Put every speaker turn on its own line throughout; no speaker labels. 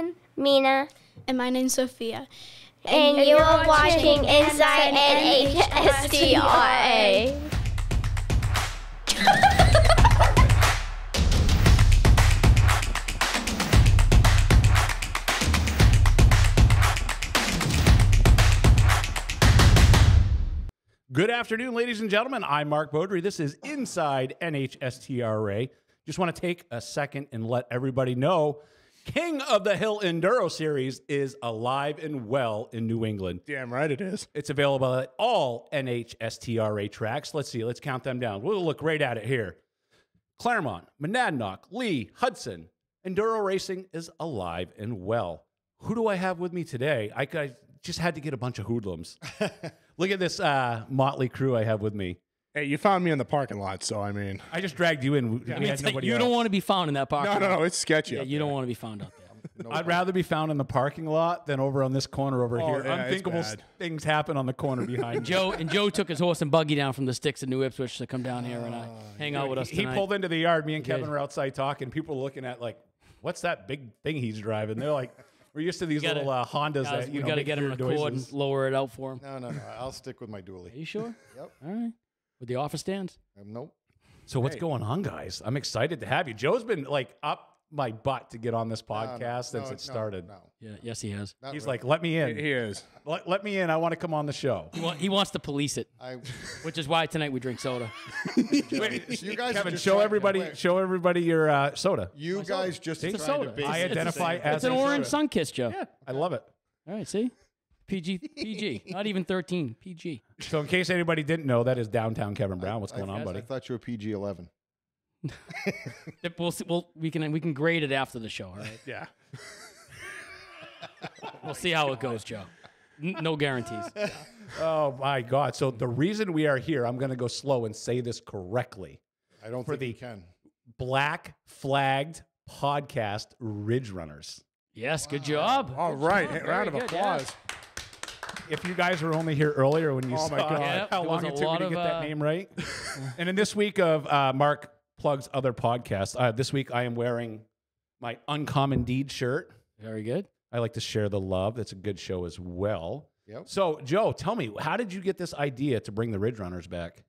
Madison, Mina,
And my name's Sophia.
and you're watching Inside NHSTRA.
Good afternoon, ladies and gentlemen. I'm Mark Beaudry. This is Inside NHSTRA. Just want to take a second and let everybody know King of the Hill Enduro Series is alive and well in New England.
Damn right it is.
It's available at all NHSTRA tracks. Let's see. Let's count them down. We'll look right at it here. Claremont, Monadnock, Lee, Hudson. Enduro racing is alive and well. Who do I have with me today? I just had to get a bunch of hoodlums. Look at this motley crew I have with me.
Hey, you found me in the parking lot, so I mean,
I just dragged you in. We had nobody
you
else.
don't want to be found in that parking lot.
no, it's sketchy.
Yeah,
up
you
there.
don't want to be found out there.
I'd rather be found in the parking lot than over on this corner over here.
yeah, it's
Unthinkable
bad.
things happen on the corner behind me.
Joe took his horse and buggy down from the sticks in New Ipswich to come down here and hang out with us
He
tonight.
pulled into the yard. Me and
did.
Kevin were outside talking. People were looking at like, what's that big thing he's driving? They're like, we're used to these
gotta-
little Hondas
Guys,
that
we
know,
got to
make
get him in a
weird
cord
noises.
and lower it out for him.
No. I'll stick with my dually.
Are you sure?
Yep.
All right. With the office stands?
Nope.
So what's going on, guys? I'm excited to have you. Joe's been like up my butt to get on this
No,
podcast since
no,
it started.
No.
Yeah. Yes, he has.
Not
He's
really.
like, let me in.
He is.
Let me in. I want to come on the show.
He wants to police it,
I,
which is why tonight we drink soda.
you guys
Kevin,
just
show
tried-
everybody
wait,
your soda.
You guys just
See?
tried
soda.
to base
I
it
identify
the same.
as
It's an
a
orange
soda.
sun kiss, Joe.
Yeah, I love it.
All right, see? PG. Not even 13. PG.
So in case anybody didn't know, that is downtown Kevin Brown. What's going on,
I
buddy?
thought you were PG-11.
We'll see, we can grade it after the show, all right?
Yeah.
We'll see how it goes, Joe. No guarantees.
Oh my God! So the reason we are here, I'm going to go slow and say this correctly.
I don't
For
think
the-
you can.
Black flagged podcast Ridge Runners.
Yes, good job.
All right.
Very
Round of
good,
applause.
If you guys were only here earlier when you
Oh
saw
my God.
Yeah,
how
there
long
was
it
a
took me
lot
to
of,
get that name right. And in this week of Mark plugs other podcasts, this week I am wearing my Uncommon Deed shirt.
Very good.
I like to share the love. That's a good show as well.
Yep.
So, Joe, tell me, how did you get this idea to bring the Ridge Runners back?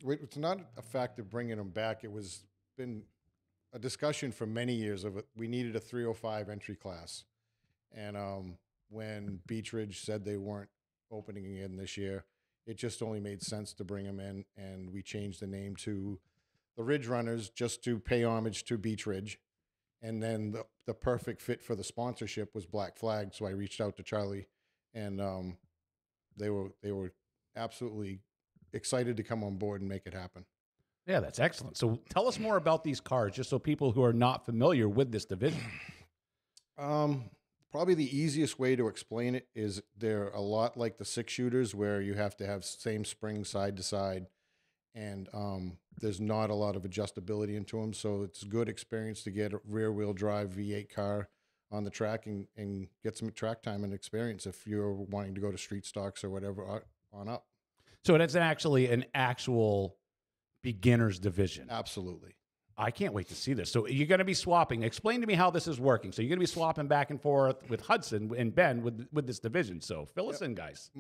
It's not a fact of bringing them back. It was been a discussion for many years of it. We needed a 305 entry class. And when Beach Ridge said they weren't opening again this year, it just only made sense to bring them in. And we changed the name to the Ridge Runners just to pay homage to Beach Ridge. And then the perfect fit for the sponsorship was Black Flag. So I reached out to Charlie, and they were absolutely excited to come on board and make it happen.
Yeah, that's excellent. So tell us more about these cars, just so people who are not familiar with this division.
Probably the easiest way to explain it is they're a lot like the six shooters, where you have to have same spring side to side, and there's not a lot of adjustability into them. So it's a good experience to get a rear wheel drive V8 car on the track and get some track time and experience if you're wanting to go to street stocks or whatever on up.
So it's actually an actual beginner's division.
Absolutely.
I can't wait to see this. So you're going to be swapping. Explain to me how this is working. So you're going to be swapping back and forth with Hudson and Ben with this division. So fill us in, guys.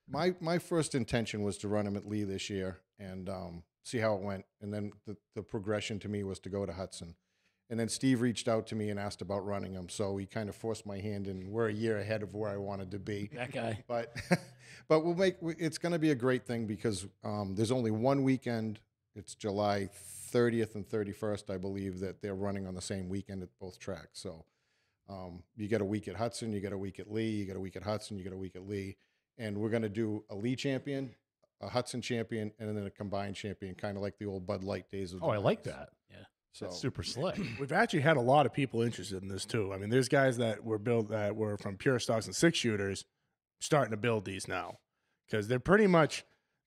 My first intention was to run him at Lee this year and see how it went. And then the progression to me was to go to Hudson. And then Steve reached out to me and asked about running him. So he kind of forced my hand, and we're a year ahead of where I wanted to be.
That guy.
But it's going to be a great thing because there's only one weekend. It's July 30th and 31st, I believe, that they're running on the same weekend at both tracks. So you get a week at Hudson, you get a week at Lee, you get a week at Hudson, you get a week at Lee. And we're going to do a Lee champion, a Hudson champion, and then a combined champion, kind of like the old Bud Light days of the
Oh, I like
90s.
that.
Yeah.
So
That's super slick.
We've actually had a lot of people interested in this too. I mean, there's guys that were from pure stocks and six shooters starting to build these now because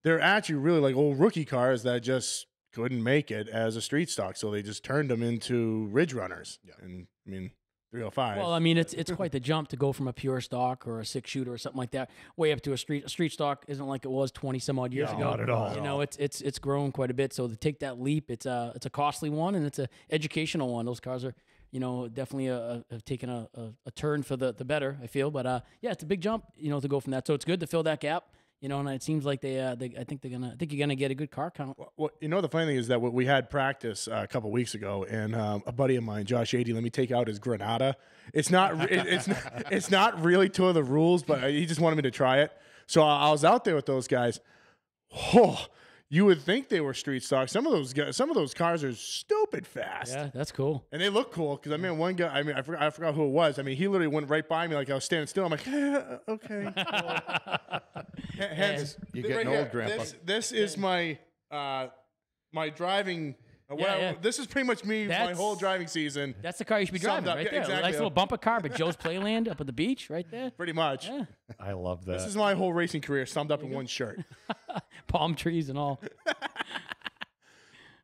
they're actually really like old rookie cars that just couldn't make it as a street stock. So they just turned them into Ridge Runners.
Yeah.
And I mean, 305.
Well, I mean, it's quite the jump to go from a pure stock or a six shooter or something like that way up to a street. A street stock isn't like it was 20 some odd years
No,
ago.
not at all.
You know, it's grown quite a bit. So to take that leap, it's a costly one and it's a educational one. Those cars are definitely have taken a turn for the better, I feel. But yeah, it's a big jump, to go from that. So it's good to fill that gap. And it seems like I think you're gonna get a good car count.
Well, the funny thing is that we had practice a couple weeks ago, and a buddy of mine, Josh 80, let me take out his Granada. It's not it's not really to the rules, but he just wanted me to try it. So I was out there with those guys. Oh, you would think they were street stock. Some of those cars are stupid fast.
Yeah, that's cool.
And they look cool because one guy. I forgot who it was. He literally went right by me like I was standing still. I'm like, okay. Hence,
You're getting old, Grandpa.
This is my my driving. This is pretty much me my whole driving season.
That's the car you should be driving right there.
Exactly.
Nice little bumper car, but Joe's Playland up at the beach right there.
Pretty much.
Yeah.
I love that.
This is my whole racing career summed up in one shirt.
Palm trees and all.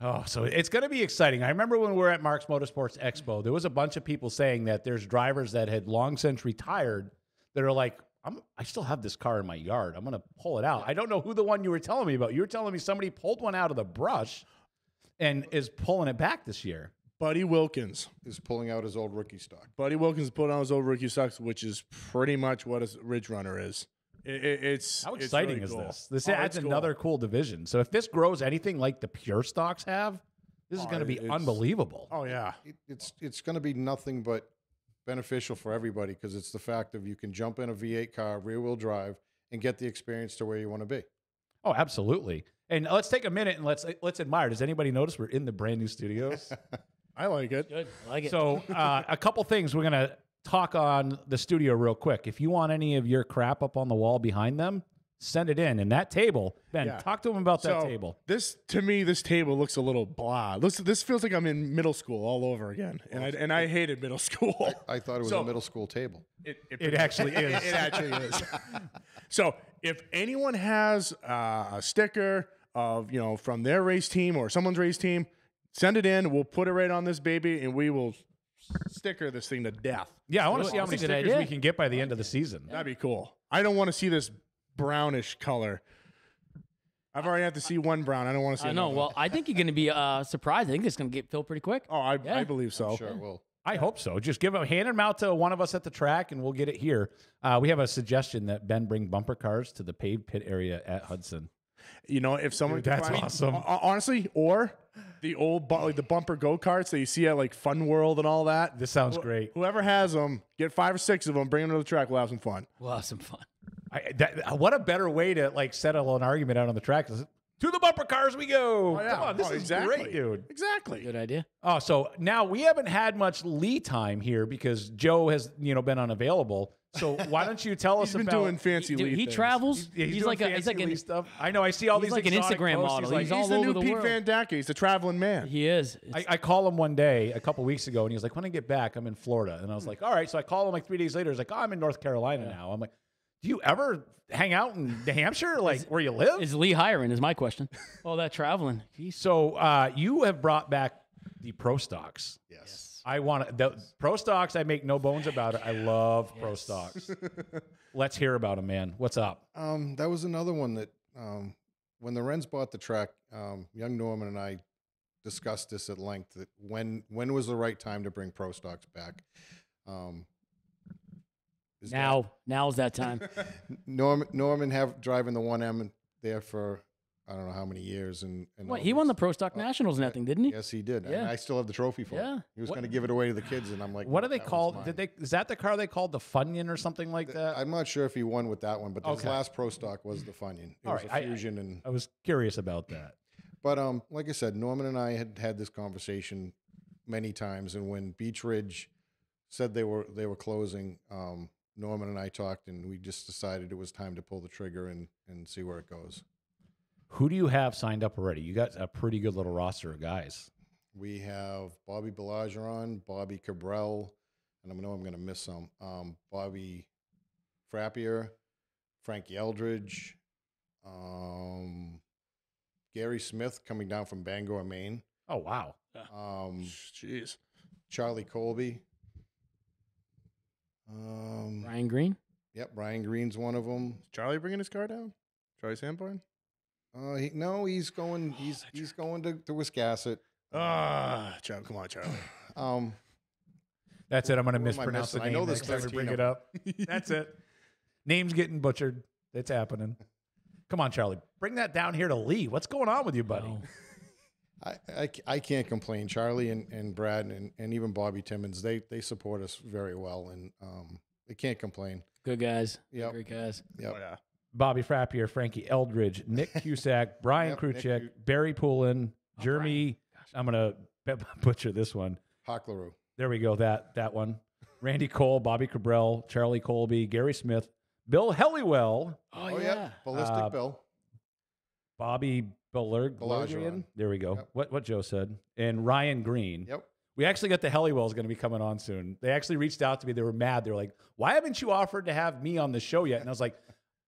Oh, so it's going to be exciting. I remember when we were at Mark's Motorsports Expo, there was a bunch of people saying that there's drivers that had long since retired that are like, I still have this car in my yard. I'm going to pull it out. I don't know who the one you were telling me about. You were telling me somebody pulled one out of the brush and is pulling it back this year.
Buddy Wilkins
is pulling out his old rookie stock.
Buddy Wilkins put on his old rookie stocks, which is pretty much what a Ridge Runner is. It's
how exciting
really
is
cool.
this? This adds another cool division. So if this grows anything like the pure stocks have, this is going to be unbelievable.
Oh yeah,
it's going to be nothing but beneficial for everybody because it's the fact of you can jump in a V8 car, rear wheel drive, and get the experience to where you want to be.
Oh, absolutely. And let's take a minute and let's admire. Does anybody notice we're in the brand new studios?
I like it.
Good. I like it.
So a couple things we're going to talk on the studio real quick. If you want any of your crap up on the wall behind them, send it in. And that table, Ben, talk to them about that table.
This table looks a little blah. This feels like I'm in middle school all over again. And I hated middle school.
I thought it was a middle school table.
It actually is.
It actually is. So if anyone has a sticker of, from their race team or someone's race team, send it in. We'll put it right on this baby, and we will sticker this thing to death.
Yeah, I want to see how many stickers we can get by the end of the season.
That'd be cool. I don't want to see this brownish color. I've already had to see one brown. I don't want to see another.
I know. Well, I think you're going to be surprised. I think it's going to get filled pretty quick.
Oh, I believe so.
I'm sure it will.
I hope so. Just hand them out to one of us at the track, and we'll get it here. We have a suggestion that Ben bring bumper cars to the paved pit area at Hudson.
If someone
Dude, that's awesome.
Honestly, or the old the bumper go-karts that you see at like Fun World and all that.
This sounds great.
Whoever has them, get 5 or 6 of them, bring them to the track. We'll have some fun.
We'll have some fun.
What a better way to settle an argument out on the track. To the bumper cars we go.
Oh, yeah.
Come on, this is great, dude.
Exactly.
Good idea.
Oh, so now we haven't had much lead time here because Joe has, been unavailable. So why don't you tell us
He's been
about
doing fancy lead
He
things.
travels.
He's
like
an stuff. I know. I see all these
like an
exotic
Instagram
posts.
model.
He's
He's all
the
over
new
the
Pete
world.
Van Dacke. He's a traveling man.
He is.
I call him one day a couple weeks ago, and he was like, "When I get back, I'm in Florida." And I was like, "All right." So I call him like 3 days later. He's like, "Oh, I'm in North Carolina now." I'm like, "Do you ever hang out in New Hampshire, like where you live?"
Is Lee hiring? Is my question. All that traveling.
So you have brought back the Pro Stocks.
Yes.
I want the Pro Stocks. I make no bones about it. I love Pro Stocks. Let's hear about them, man. What's up?
That was another one that when the Wrens bought the track, young Norman and I discussed this at length. That when was the right time to bring Pro Stocks back?
Now's that time.
Norman driving the 1M there for I don't know how many years, and
He won the Pro Stock Nationals and that thing, didn't he?
Yes, he did.
Yeah.
And I still have the trophy for him. He was going to give it away to the kids, and I'm like,
what are they
that was
called?
mine.
Is that the car they called the Funyun or something like that?
I'm not sure if he won with that one, but his last Pro Stock was the Funyun. It was a Fusion, and
I was curious about that.
But like I said, Norman and I had this conversation many times, and when Beach Ridge said they were closing, Norman and I talked, and we just decided it was time to pull the trigger and see where it goes.
Who do you have signed up already? You got a pretty good little roster of guys.
We have Bobby Belageron, Bobby Cabral, and I know I'm going to miss some. Bobby Frappier, Frankie Eldridge, Gary Smith coming down from Bangor, Maine.
Oh, wow.
Jeez.
Charlie Colby.
Ryan Green.
Yep, Ryan Green's one of them.
Charlie bringing his car down? Charlie Sanborn?
He's going. He's going to Wiscasset.
Charlie, come on, Charlie.
That's it. I'm going to
Who am I
mispronounce the
missing?
name
I know there's
next time we
13
bring
of
it up. That's it. Name's getting butchered. It's happening. Come on, Charlie. Bring that down here to Lee. What's going on with you, buddy?
Oh.
I can't complain. Charlie and Brad and even Bobby Timmons, they support us very well, and they can't complain.
Good guys.
Yep.
Great guys.
Yep.
Oh, yeah.
Bobby Frappier, Frankie Eldridge, Nick Cusack, Brian
Yep,
Kruchek,
Nick
Barry Poulin, Jeremy. I'm going to butcher this one.
Hocklaroo.
There we go. That one. Randy Cole, Bobby Cabral, Charlie Colby, Gary Smith, Bill Helliwell,
Oh, yeah.
Ballistic Bill.
Bobby Belergian.
Belageron.
There we go.
Yep.
What Joe said. And Ryan Green.
Yep.
We actually got the Helliwells going to be coming on soon. They actually reached out to me. They were mad. They were like, why haven't you offered to have me on the show yet? And I was like,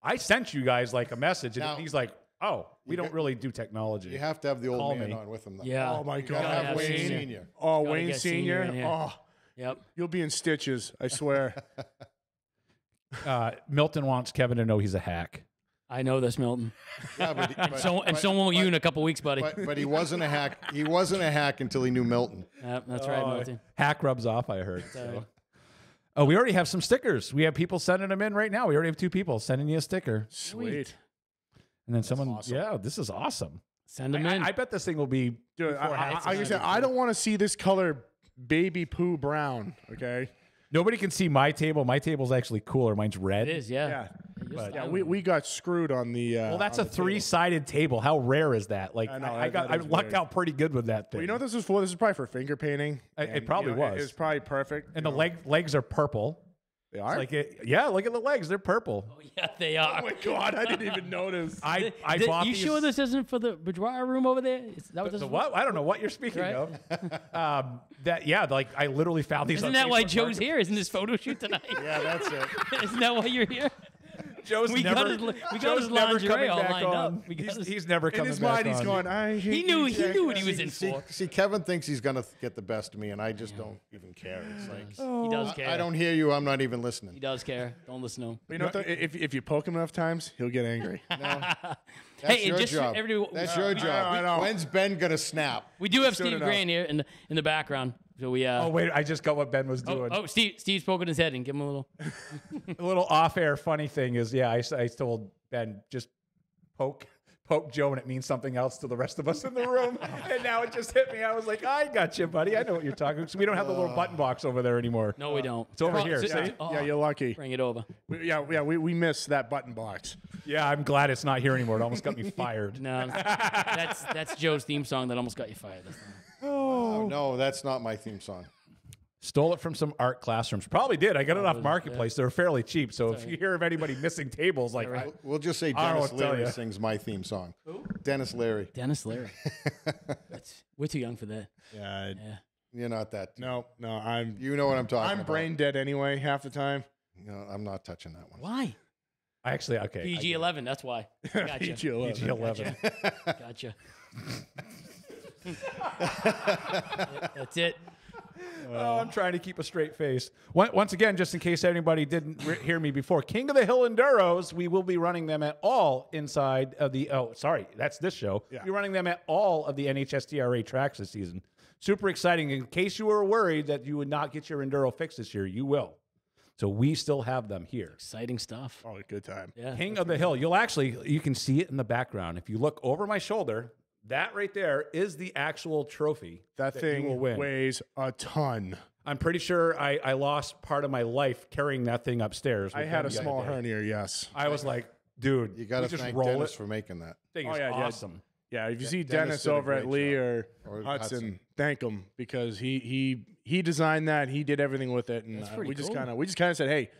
I sent you guys like a message. And
Now-
he's like, oh, we
You
don't
got-
really do technology.
You have to have the old
Call
man
me.
on with him. Though.
Yeah.
Oh, my
You gotta
God.
have Wayne
Senior.
Senior.
Oh,
Gotta
Wayne
get Senior
Senior.
in here.
Oh,
Yep.
you'll be in stitches. I swear.
Milton wants Kevin to know he's a hack.
I know this, Milton.
Yeah, but,
So won't you in a couple weeks, buddy.
But he wasn't a hack. He wasn't a hack until he knew Milton.
Yep, that's right, Milton.
Hack rubs off, I heard.
Sorry.
So. Oh, we already have some stickers. We have people sending them in right now. We already have 2 people sending you a sticker.
Sweet.
And then someone,
awesome.
yeah, this is awesome.
Send them in.
I bet this thing will be.
Dude,
before half
I
season.
said, I don't want to see this color baby poo brown, okay?
Nobody can see my table. My table's actually cooler. Mine's red.
it is, yeah.
Yeah.
You're
But-
Yeah,
styling.
we got screwed on the
Well, that's a
on the table.
3-sided table. How rare is that? Like
I know,
I
that is
lucked
weird.
out pretty good with that thing.
Well, you know what this is for? This is probably for finger painting.
It
And,
probably was.
It's probably perfect.
and
you
the
know.
legs are purple.
They
It's
are?
like yeah, look at the legs. They're purple.
Oh, yeah, they are.
Oh, my God. I didn't even notice.
I
Th-
bought
you
these.
sure this isn't for the boudoir room over there? Is that what this
The
is
what? I don't know what you're speaking
Right.
of. Like I literally found these.
Isn't
on
that why
Facebook
Joe's
Market-
here? Isn't this photo shoot tonight?
Yeah, that's it.
Isn't that why you're here?
Joe's
We
never.
got his- we got
Joe's
his
never
lingerie
coming
all
back
lined
on.
up. We got his-
He's never
In
coming
his
back
mind, he's
on.
going, I hate
He knew
you,
what he was in
See,
for.
see, Kevin thinks he's gonna get the best of me, and I just don't even care. It's like
He does care.
I don't hear you. I'm not even
He
listening.
does care. Don't listen to him.
You know, if you poke him enough times, he'll get angry.
That's
Hey,
your
just for
job.
everyone-
That's your job.
I know.
When's Ben gonna snap?
We do have
Soon
Steve
enough.
Grant here in the background. So we
Oh wait, I just got what Ben was doing.
Steve's poking his head and give him a little.
A little off-air funny thing is, yeah, I told Ben just poke Joe and it means something else to the rest of us in the room, and now it just hit me. I was like, I got you, buddy. I know what you're talking about. So we don't have the little button box over there anymore.
No, we don't.
It's over here, see?
Yeah, you're lucky.
Bring it over.
We missed that button box.
Yeah, I'm glad it's not here anymore. It almost got me fired.
No, that's Joe's theme song that almost got you fired.
Oh no, that's not my theme song.
Stole it from some art classrooms. Probably did. I got it off Marketplace. They're fairly cheap. So if you hear of anybody missing tables, like
We'll just say
I don't know
Dennis
what to tell
Leary
ya.
sings my theme song. Dennis Leary.
Dennis Leary. We're too young for that.
Yeah.
Yeah.
You're not that.
No, I'm
You know what I'm talking
I'm
about.
brain dead anyway half the time.
No, I'm not touching that one.
Why?
I actually okay.
PG-11. That's why. Gotcha.
PG-11.
PG-11.
Gotcha. That's it.
Oh, I'm trying to keep a straight face. Once again, just in case anybody didn't hear me before, King of the Hill Enduros, we will be running them at all inside of the, that's this show.
Yeah.
We're running them at all of the NHSTRA tracks this season. Super exciting. In case you were worried that you would not get your Enduro fix this year, you will. So we still have them here.
Exciting stuff.
Oh, good time.
Yeah.
King of the Hill. You can see it in the background. If you look over my shoulder, that right there is the actual trophy
That
you
thing
will win.
weighs a ton.
I'm pretty sure I lost part of my life carrying that thing upstairs.
I
with
had
them
a
the other
small
day.
hernia, yes.
I was like, dude,
You got to
we just
thank
roll
Dennis
it.
for making that.
Thing
Oh,
is
yeah, yeah.
awesome.
Yeah, if you see
Dennis
Dennis
did a
over at
great
Lee
job.
or
Or
Hudson,
Hudson.
thank him because he designed that. He did everything with it, and
That's pretty
we just
cool.
kind of said, "Hey,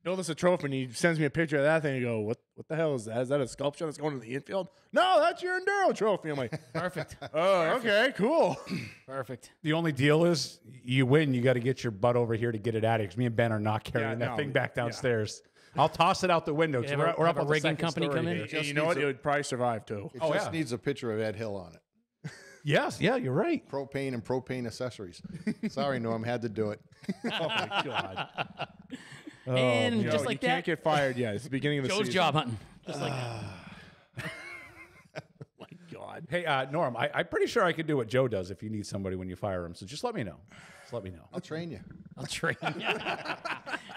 build us a trophy." And he sends me a picture of that thing. And I go, "What the hell is that? Is that a sculpture that's going to the infield?" No, that's your Enduro trophy. I'm like,
Perfect.
"Oh, okay, cool."
Perfect.
The only deal is you win. You got to get your butt over here to get it out of here because me and Ben are not carrying that
no,
thing back
yeah.
downstairs. I'll toss it out the window. 'cause
Have
we're
a-
we're
have
up
a
on the
rigging
second
company
story
come in?
here.
And you know what? It would probably survive too.
It
Oh,
just
yeah.
needs a picture of Ed Hill on it.
Yes, yeah, you're right.
Propane and propane accessories. Sorry, Norm, had to do it.
Oh my god!
And
You know,
just
you
like
can't
that,
get fired yet. It's the beginning of the
Joe's
season.
job hunting. Just like that.
My god!
Hey, Norm, I'm pretty sure I could do what Joe does if you need somebody when you fire him. So just let me know. Just let me know.
I'll train you.
I'll train you.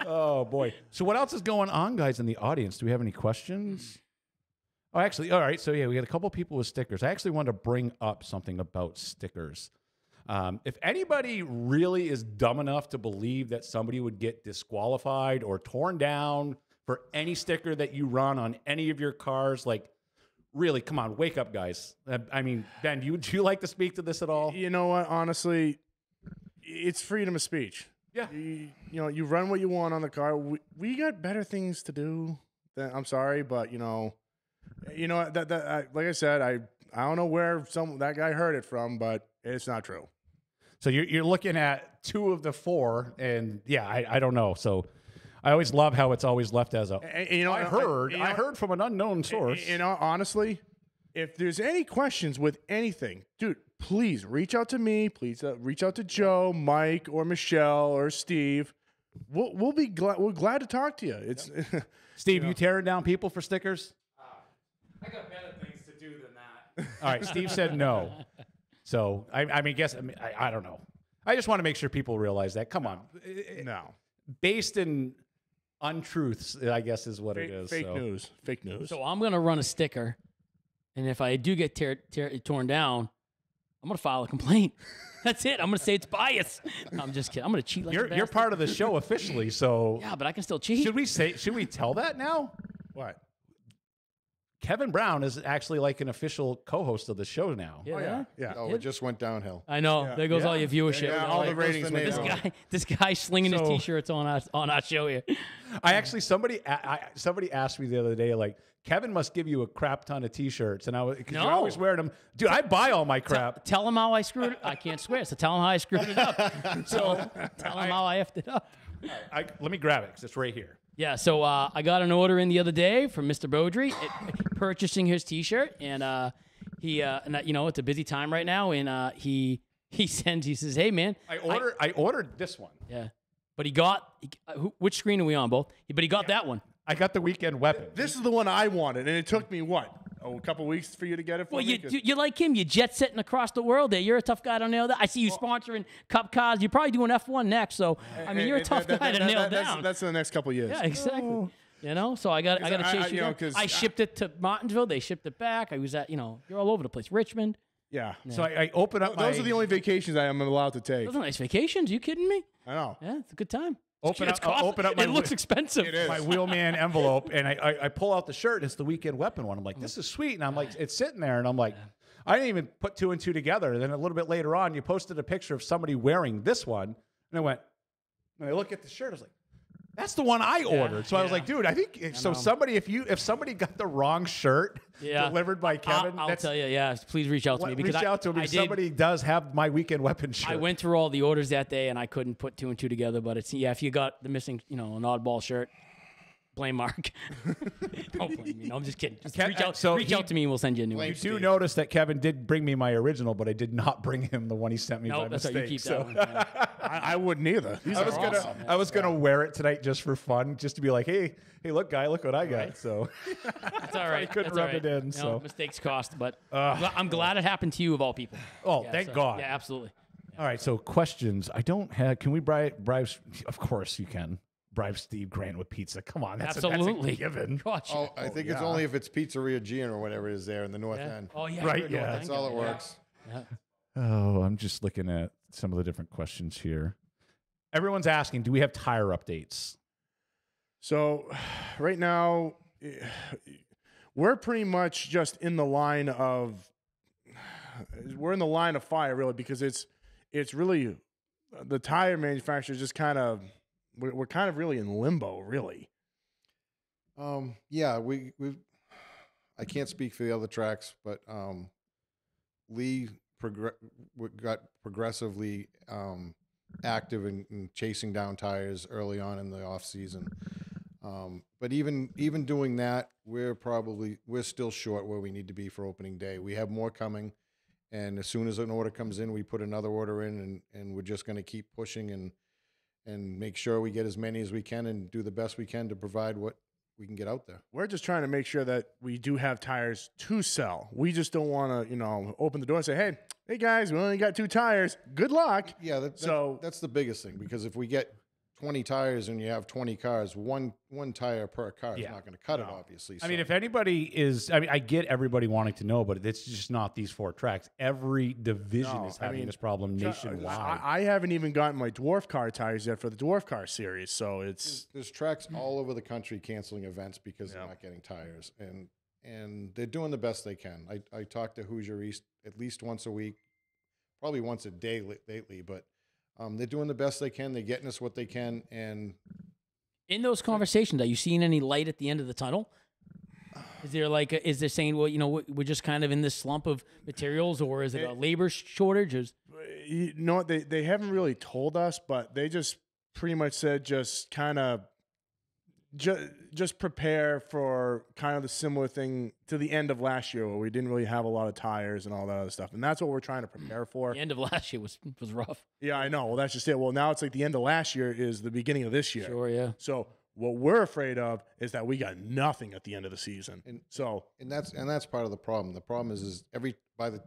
Oh, boy. So what else is going on, guys, in the audience? Do we have any questions? Oh, actually, all right. So, yeah, we got a couple people with stickers. I actually wanted to bring up something about stickers. If anybody really is dumb enough to believe that somebody would get disqualified or torn down for any sticker that you run on any of your cars, like, really, come on, wake up, guys. I mean, Ben, do you like to speak to this at all?
You know what? Honestly, it's freedom of speech.
Yeah.
You know, you run what you want on the car. We got better things to do. I'm sorry, but you know that like I said, I don't know where that guy heard it from, but it's not true.
So you're looking at 2 of the 4, and yeah, I don't know. So I always love how it's always left as a.
And, you know,
I heard from an unknown source.
You know, honestly, if there's any questions with anything, dude, please reach out to me. Please reach out to Joe, Mike, or Michelle, or Steve. We'll be glad. We're glad to talk to you. It's
Steve, you tearing down people for stickers?
I got better things to do than that.
All right, Steve said no. So I don't know. I just want to make sure people realize that. Come on,
no.
Based in untruths, I guess is what it is.
Fake news. Fake news.
So I'm gonna run a sticker, and if I do get torn down, I'm gonna file a complaint. That's it. I'm gonna say it's bias. No, I'm just kidding. I'm gonna cheat like a
You're
bastard.
part of the show officially, so
Yeah, but I can still cheat.
should we tell that now?
What?
Kevin Brown is actually like an official co-host of the show now.
Yeah,
Oh,
yeah.
yeah.
Oh, it just went downhill.
I know.
Yeah.
There goes all your viewership.
Yeah,
You know,
all
like,
the ratings went
this
down.
this guy slinging his
So-
t-shirts on our show here.
I actually somebody asked me the other day, like, Kevin must give you a crap ton of t-shirts, and because you're
No.
always wearing them, dude. I buy all my crap.
Tell him how I screwed it. I can't swear, so tell him how I screwed it up. So tell him how I effed it up.
Let me grab it because it's right here.
Yeah, so I got an order in the other day from Mr. Beaudry, purchasing his T-shirt, and he, you know, it's a busy time right now, and he says, "Hey, man,
I ordered this one.
yeah," but he got which screen are we on, both? But he got that one.
I got the weekend weapon.
This is the one I wanted, and it took me a couple weeks for you to get it. For
Well,
me?
you like him. You're jet setting across the world. There, you're a tough guy to nail that. I see you sponsoring Cup cars. You're probably doing F1 next. So I mean, you're a tough guy to nail down.
That's in the next couple of years.
Yeah, exactly. You know, so I got to chase you.
you know,
down.
'cause
I shipped it to Martinsville. They shipped it back. I was at, you know, you're all over the place. Richmond.
Yeah.
So I open up.
Those are the only vacations I am allowed to take.
Those are nice vacations. You kidding me?
I know.
Yeah, it's a good time.
Open
It's
up-
costly.
open up my
It looks
wi-
expensive.
It is.
my wheelman envelope, and I pull out the shirt. And it's the weekend weapon one. I'm like, this is sweet, and I'm like, it's sitting there, and I'm like, I didn't even put 2 and 2 together. And then a little bit later on, you posted a picture of somebody wearing this one, and I went, and I look at the shirt, I was like, that's the one I ordered. So I was like, dude, I think so. Somebody, if somebody got the wrong shirt delivered by Kevin,
I'll tell you. Yeah, please reach out to me because
reach out to him.
I
If
did.
somebody does have my weekend weapon shirt.
I went through all the orders that day and I couldn't put 2 and 2 together. But it's if you got the missing, you know, an oddball shirt, blame Mark. Don't blame me. No, I'm just kidding. Just reach out. Reach out to me and we'll send you a new one.
You do notice that Kevin did bring me my original, but I did not bring him the one he sent me by
No, that's
mistake.
right. You keep
so
that one. Yeah.
I wouldn't either. These are awesome.
I was gonna wear it tonight just for fun, just to be like, hey, look, guy, look what I got. So
That's all right.
couldn't
That's all
rub it
right.
in,
You
so.
know, mistakes cost, but I'm glad it happened to you of all people.
oh,
Yeah,
thank
so-
God.
Yeah, absolutely.
All right, so questions. I don't have. Can we bribe? Of course you can. Bribe Steve Grant with pizza. Come on, that's
Absolutely.
a given.
Gotcha.
Oh, I think it's only if it's Pizzeria Gian or whatever it is there in the north
Yeah.
end.
Oh yeah.
Right,
you're
yeah.
North
That's
End
all it
guy.
works.
Yeah.
Oh, I'm just looking at some of the different questions here. Everyone's asking, do we have tire updates?
So right now, we're pretty much just in the line of fire, really, because it's really the tire manufacturers just kind of we're kind of really in limbo, really.
Yeah, we I can't speak for the other tracks, but Lee got progressively active in chasing down tires early on in the off season. But even doing that, we're still short where we need to be for opening day. We have more coming, and as soon as an order comes in, we put another order in, and we're just going to keep pushing and make sure we get as many as we can and do the best we can to provide what we can get out there.
We're just trying to make sure that we do have tires to sell. We just don't want to, open the door and say, hey guys, we only got 2 tires. Good luck.
Yeah, that's the biggest thing, because if we get 20 tires and you have 20 cars, one tire per car is not going to cut it, obviously.
I mean, if anybody is, I get everybody wanting to know, but it's just not these 4 tracks. Every division is having this problem nationwide.
I haven't even gotten my dwarf car tires yet for the dwarf car series, so
there's tracks all over the country canceling events because they're not getting tires, and they're doing the best they can. I talk to Hoosier East at least once a week, probably once a day lately, but they're doing the best they can. They're getting us what they can. And
in those conversations, are you seeing any light at the end of the tunnel? Is there saying, well, we're just kind of in this slump of materials, or is it a labor shortage?
They haven't really told us, but they just pretty much said just kind of just prepare for kind of the similar thing to the end of last year, where we didn't really have a lot of tires and all that other stuff. And that's what we're trying to prepare for.
The end of last year was rough.
Yeah, I know. Well, that's just it. Well, now it's like the end of last year is the beginning of this year.
Sure, yeah.
So what we're afraid of is that we got nothing at the end of the season. And
that's part of the problem. The problem is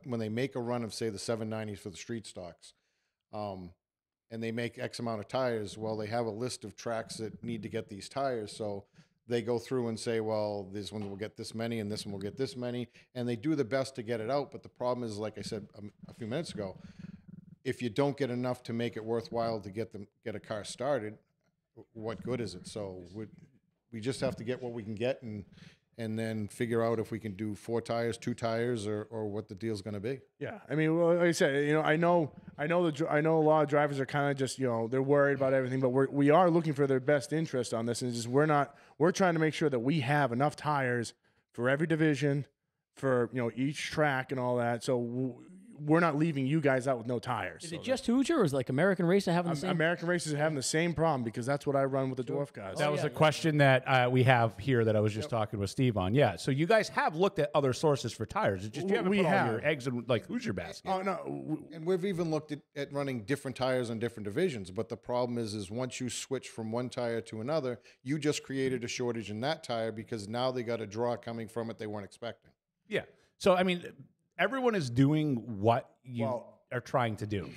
when they make a run of, say, the 790s for the street stocks, and they make X amount of tires, well, they have a list of tracks that need to get these tires. So they go through and say, well, this one will get this many and this one will get this many. And they do the best to get it out. But the problem is, like I said a few minutes ago, if you don't get enough to make it worthwhile to get a car started, what good is it? So we just have to get what we can get and then figure out if we can do 4 tires, 2 tires, or what the deal's going to be.
Yeah, I mean, well, like I said, I know a lot of drivers are kind of just, they're worried about everything, but we are looking for their best interest on this, and just we're trying to make sure that we have enough tires for every division, for each track and all that. So we're not leaving you guys out with no tires.
Is it just Hoosier, or is like American Racer having the same?
American Racers are having the same problem, because that's what I run with the dwarf guys.
That was a question that we have here that I was just talking with Steve on. Yeah, so you guys have looked at other sources for tires. It's just you haven't put all your eggs in like Hoosier basket.
Oh no,
and we've even looked at running different tires on different divisions. But the problem is once you switch from one tire to another, you just created a shortage in that tire, because now they got a draw coming from it they weren't expecting.
Yeah. So I mean, everyone is doing what you are trying to do.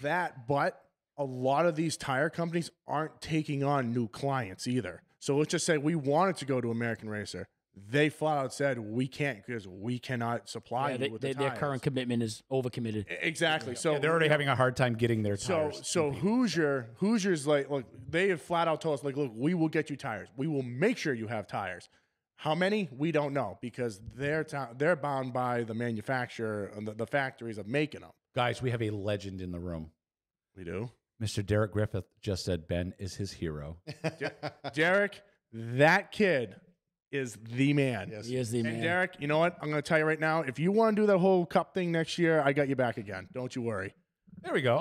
But a lot of these tire companies aren't taking on new clients either. So let's just say we wanted to go to American Racer. They flat out said, we can't, because we cannot supply you with the tires.
Their current commitment is overcommitted.
Exactly. So
they're already having a hard time getting their tires.
So Hoosier's like, look, they have flat out told us, like, look, we will get you tires. We will make sure you have tires. How many? We don't know, because they're bound by the manufacturer and the factories of making them.
Guys, we have a legend in the room.
We do.
Mr. Derek Griffith just said Ben is his hero.
Derek, that kid is the man.
Yes, he is the man.
And Derek, you know what? I'm going to tell you right now, if you want to do that whole cup thing next year, I got you back again. Don't you worry.
There we go.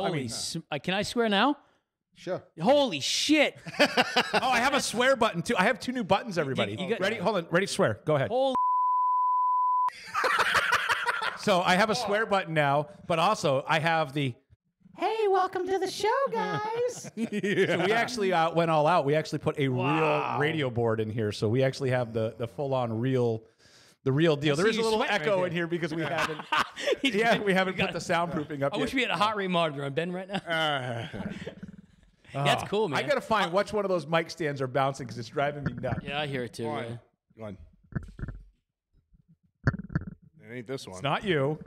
Can I swear now?
Sure.
Holy shit.
I have a swear button too. I have 2 new buttons, everybody. Ready? Hold on. Ready? Swear. Go ahead.
Holy
So I have a swear button now, but also I have the, hey, welcome to the show, guys. So we actually went all out. We actually put a real radio board in here. So we actually have the full-on real deal. There is a little echo in here because we haven't we haven't put the soundproofing up yet.
I wish we had a heart rate monitor on Ben right now. That's cool, man.
I got to find which one of those mic stands are bouncing, because it's driving me nuts.
Yeah, I hear it too.
Go on. It ain't this one.
It's not you.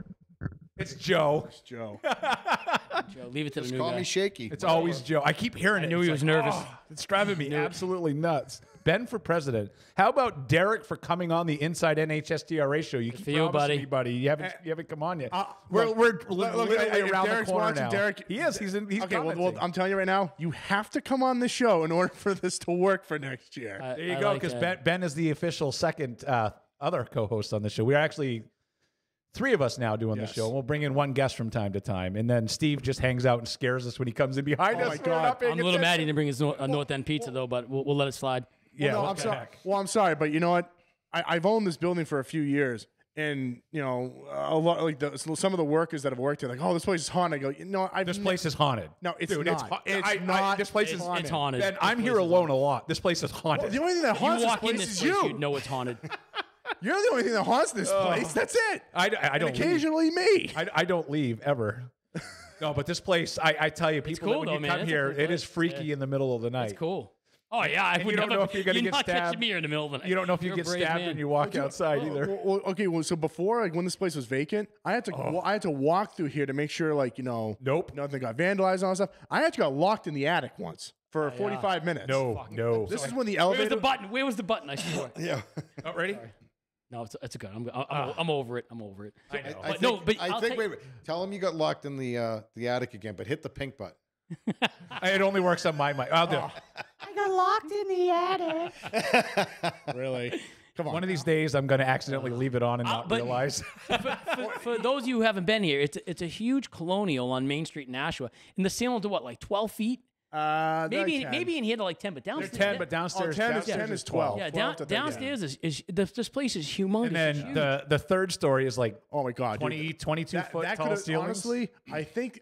It's Joe.
It's Joe.
Joe, leave it to the new
Call
guy.
me shaky.
It's always Joe. I keep hearing it.
I knew he was nervous.
It's driving me absolutely nuts. Ben for president. How about Derek for coming on the Inside NHSTRA show? You keep promising me, buddy. You haven't come on yet. We're literally around the corner now. Derek, he is. He's
okay. Well, I'm telling you right now, you have to come on the show in order for this to work for next year.
There you go, because Ben is the official second other co-host on the show. We are actually 3 of us now doing the show. We'll bring in one guest from time to time, and then Steve just hangs out and scares us when he comes in behind us.
My God.
I'm a little mad he didn't bring his North End pizza though, but we'll let it slide.
I'm sorry, but you know what? I've owned this building for a few years, And you know, a lot like some of the workers that have worked here, like, oh, this place is haunted. I go, no,
This place is haunted.
No, it's
Dude,
not.
It's
It's
not. This place is
It's haunted.
Ben,
This
I'm
place
here
is
alone
haunted.
a lot. This place is haunted.
the only thing that
You
haunts this
walk in
place
this
is
place,
you.
you'd know it's haunted.
You're the only thing that haunts this place. That's it.
I
And
don't leave.
occasionally me.
I don't leave ever. No, but this place, I tell you, people,
cool
that when
though,
you
man.
come
It's a
here,
cool
it is
place.
freaky
Yeah.
in the middle of the night.
It's cool. Oh yeah, I
And
would
you don't
never.
know if you're gonna
you're
get
not catching
stabbed.
me here in the middle of the night.
You don't know if you
You're a
get
brave
stabbed
man.
when you walk outside either.
Okay, well, so before, like when this place was vacant, I had to walk through here to make sure, like, you know,
Nope.
nothing got vandalized and all that stuff. I actually got locked in the attic once for 45 minutes.
No.
This is when the
Where was
elevator.
the button? Where was the button? I swore.
Yeah.
Not ready?
No, it's good. I'm over it. I'm over it.
I know.
But no, but
I
I'll
think.
take-
Wait. Tell him you got locked in the attic again, but hit the pink button.
It only works on my mic. I'll do it.
I got locked in the attic.
Really? Come on.
One of these days, I'm going to accidentally leave it on and not
but-
realize.
for those of you who haven't been here, it's a huge colonial on Main Street in Nashua, and the ceiling to what, like 12 feet? Maybe in here to like 10, but downstairs.
10, but downstairs,
10
downstairs
is 12.
Yeah,
12 to 13.
downstairs is this place is humongous.
And
It's
then
huge.
the third story is like
Oh my God.
20,
dude.
22 foot
That
tall
could've-
ceilings.
honestly, I think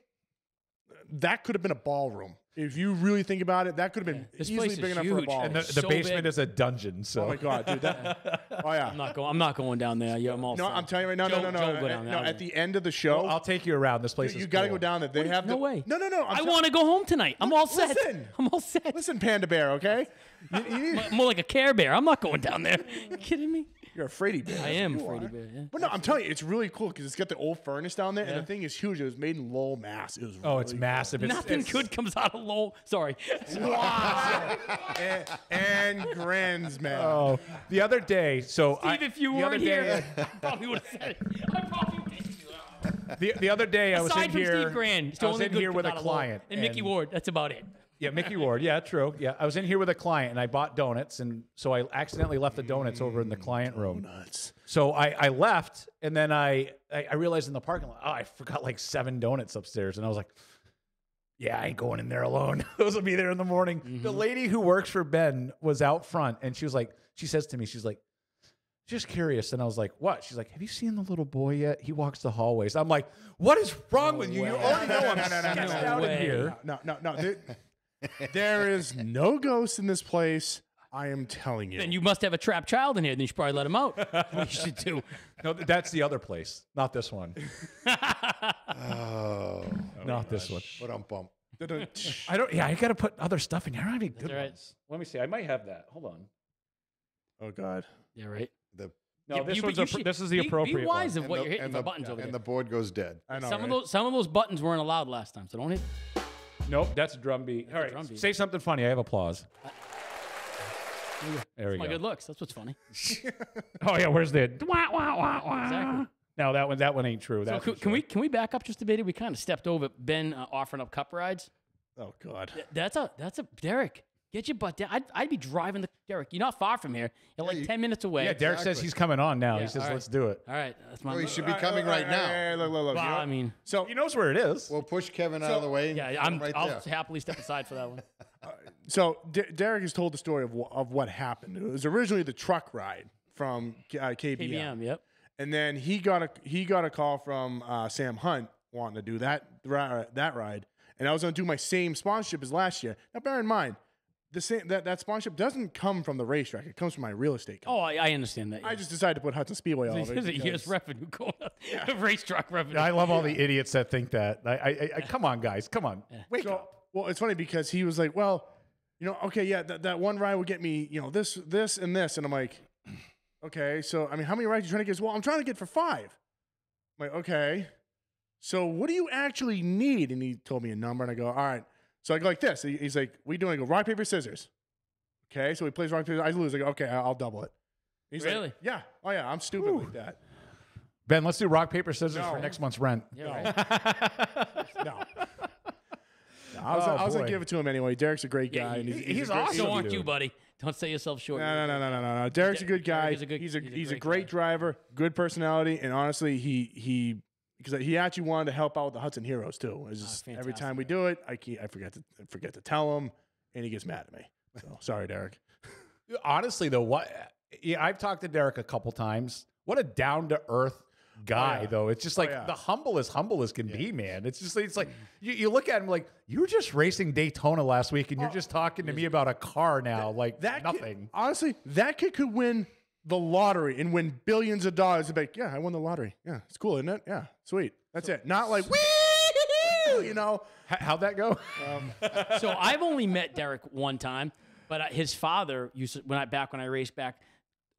that could have been a ballroom. If you really think about it, that could have been
This
easily
place
big
is
enough for a
huge.
ballroom.
And the
so
basement
big.
is a dungeon. So
Oh my God, dude. Oh yeah.
I'm not going down there. Yeah, I'm all
No,
set.
I'm telling you right now.
Joe
No.
go down there.
No, at the end of the show,
I'll take you around. This place
you
is
got to
cool.
go down there. They have
no
the,
way.
No.
I want to go home tonight. I'm all set.
Listen.
I'm all set.
Listen, Panda Bear. Okay. You need,
More like a Care Bear. I'm not going down there. You kidding me?
you're a fraidy bear.
I am
You
afraid
are.
of it. Yeah.
But no, I'm telling you, it's really cool because it's got the old furnace down there, and the thing is huge. It was made in Lowell, Mass. It was
Oh, it's
really
massive. It's,
Nothing
it's,
good comes out of Lowell. Sorry.
cool. Wow. and grins, man.
Oh, the other day. So
Steve, if you
the other
weren't
day,
here, I probably would have said it. I probably did.
the other day I was
Aside
in
from
here.
Steve Grand, it's the
I was
only
in
good
here with a
comes out of Lowell.
client
And Mickey Ward. That's about it.
Yeah, Mickey Ward. Yeah, true. Yeah, I was in here with a client and I bought donuts, and so I accidentally left the donuts over in the client room.
Nuts.
So I left, and then I realized in the parking lot, oh, I forgot like 7 donuts upstairs, and I was like, yeah, I ain't going in there alone. Those will be there in the morning. The lady who works for Ben was out front, and she says to me, she's like, just curious. And I was like, what? She's like, have you seen the little boy yet? He walks the hallways. I'm like, what is wrong with you? You already know I'm sketched out in here.
No. There is no ghost in this place. I am telling you.
Then you must have a trapped child in here. Then you should probably let him out. What you should do.
No, that's the other place, not this one.
Oh.
Not this one.
But I'm bump.
I don't. Yeah, I got to put other stuff in here. I don't have any good
all right.
ones. Let me see. I might have that. Hold on.
Oh God.
Yeah, right.
The
No,
Yeah,
this
you-
one's
you should
this is the appropriate
Be wise
one.
of what
the-
you're hitting
and
for
the-
buttons over
and
there.
the board goes dead.
I know.
Some
right?
of those buttons weren't allowed last time, so don't hit.
Nope, that's a drum beat. All right,
drum beat.
say something funny. I have applause. There we
My
go.
good looks. That's what's funny.
Oh yeah, where's the wah, wah, wah, wah.
Exactly.
No, that one ain't true.
So
That's
can we back up just a bit? We kind of stepped over Ben offering up cup rides.
Oh God.
That's a Derek. Get your butt down. I'd be driving the Derek. You're not far from here. You're like 10 minutes away.
Yeah, Derek says he's coming on now.
Yeah,
he says,
all right.
let's do it.
All right, that's my.
Oh, he should be coming right now.
Hey, look.
Well,
You know-
I mean,
so
He knows where it is.
We'll push Kevin out of the way.
yeah,
and put him
I'll
right there.
happily step aside for that one.
Derek has told the story of what happened. It was originally the truck ride from KBM.
KBM, yep.
And then he got a call from Sam Hunt wanting to do that ride, and I was going to do my same sponsorship as last year. Now, bear in mind, that sponsorship doesn't come from the racetrack; it comes from my real estate company.
Oh, I understand that.
I just decided to put Hudson Speedway all over it.
There's a year's
because-
revenue going up. Race truck revenue.
I love all the idiots that think that. I come on, guys, come on, wake
So,
up.
well, it's funny because he was like, "Well, okay, yeah, that one ride would get me, this, and this," and I'm like, "Okay, so I mean, how many rides are you trying to get?" Well, I'm trying to get for 5. I'm like, "Okay, so what do you actually need?" And he told me a number, and I go, "All right." So I go like this. He's like, "We doing?" I go, "Rock paper scissors." Okay, so he plays rock paper. I lose. I go, "Okay, I'll double it." He's
Really?
like, "Yeah, oh yeah, I'm stupid like that."
Ben, let's do rock paper scissors
No.
for next month's rent.
Yeah, right.
No. I was
Oh,
gonna
boy.
give it to him anyway. Derek's a great guy. and
he's
a great-
awesome.
So aren't
dude.
you, buddy? Don't sell yourself short.
No. Derek's a good guy.
Derek is a good-
He's a great driver, good personality, and honestly, he because he actually wanted to help out with the Hudson Heroes too. It's just every
fantastic.
time we do it, I forget to tell him, and he gets mad at me. So sorry, Derek.
Honestly, though, I've talked to Derek a couple times. What a down to earth guy,
yeah.
though. It's just like the humble as can be, man. It's like you look at him like you were just racing Daytona last week, and you're just talking to me about a car now, like
that
nothing.
Kid, honestly, that kid could win the lottery and win billions of dollars. And be like, yeah, I won the lottery. Yeah, it's cool, isn't it? Yeah, sweet. That's it. Not like wee, you know.
How'd that go?
So I've only met Derek one time, but his father used to, back when I raced back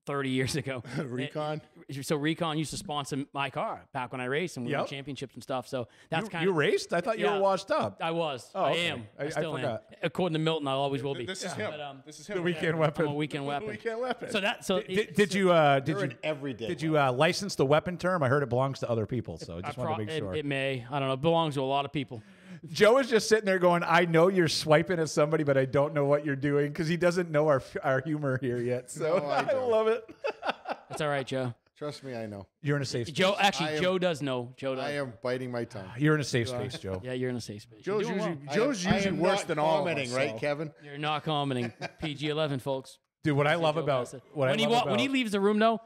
30 years ago.
Recon.
So Recon used to sponsor my car back when I raced and we won championships and stuff. So that's
you raced? I thought you were washed up.
I was.
Oh,
I
okay.
am.
I
still am.
forgot.
According to Milton, I always will be.
This is him.
But,
This is him.
The weekend weapon.
I'm a weekend weapon.
Weekend weapon.
So that so
Did you
everyday
did you license the weapon term? I heard it belongs to other people, so I just wanted to make sure.
It may. I don't know. It belongs to a lot of people.
Joe is just sitting there going, I know you're swiping at somebody, but I don't know what you're doing because he doesn't know our humor here yet. So
No, I
I
don't.
love it.
That's all right, Joe.
Trust me, I know.
You're in a safe space.
Joe, actually, Joe does know. Joe does.
I am biting my tongue.
You're in a safe space, Joe.
Yeah, you're in a safe space.
Joe's
You're doing
usually,
well.
I am
worse
not
than all of
commenting,
us,
right,
so.
Kevin?
You're not commenting. PG-11, folks.
Dude, what I love
Joe
about
Bassett.
what
when
I
he
love
when he
about-
leaves the room, though,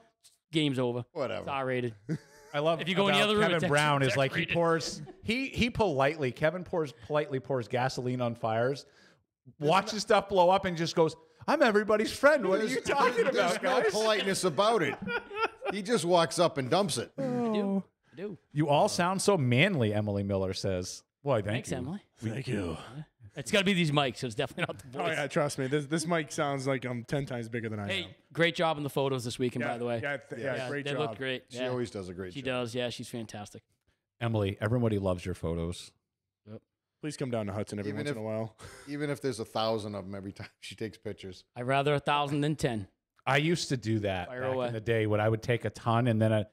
game's over.
Whatever.
It's R-rated.
I love
If you go in the
about
other room,
Kevin
it's
Brown
X-
is like
X-rated.
he politely pours gasoline on fires, watches stuff blow up, and just goes, "I'm everybody's friend. What are you talking
There's
about,
no
guys?"
politeness about it. He just walks up and dumps it.
I do. I do.
You all sound so manly, Emily Miller says. Boy,
Thanks,
you.
Emily.
Thank you.
It's got to be these mics, so it's definitely not the
Oh
voice.
yeah, trust me. This mic sounds like I'm 10 times bigger than I am.
Hey, great job in the photos this weekend,
Yeah,
by the way.
yeah, great
they
job.
look great.
She
Yeah.
always does a great
She
job.
does. Yeah, she's fantastic.
Emily, everybody loves your photos.
Please come down to Hudson every
Even
once
if-
in a while.
Even if there's 1,000 of them every time she takes pictures.
I'd rather 1,000 than 10.
I used to do that
Fire
back
away.
in the day when I would take a ton and then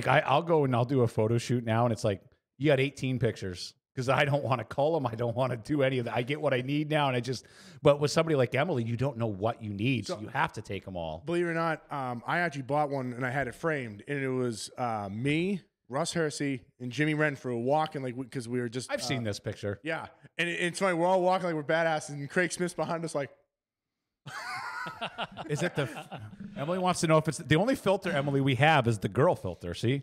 I'll go and I'll do a photo shoot now and it's like, you got 18 pictures because I don't want to cull them. I don't want to do any of that. I get what I need now. And but with somebody like Emily, you don't know what you need. So you have to take them all.
Believe it or not, I actually bought one and I had it framed, and it was me, Russ Hersey, and Jimmy Renfrew walking because we were just.
I've seen this picture.
Yeah, and it's funny. We're all walking like we're badasses, and Craig Smith's behind us like.
Is it Emily wants to know if it's the only filter, Emily, we have is the girl filter. See?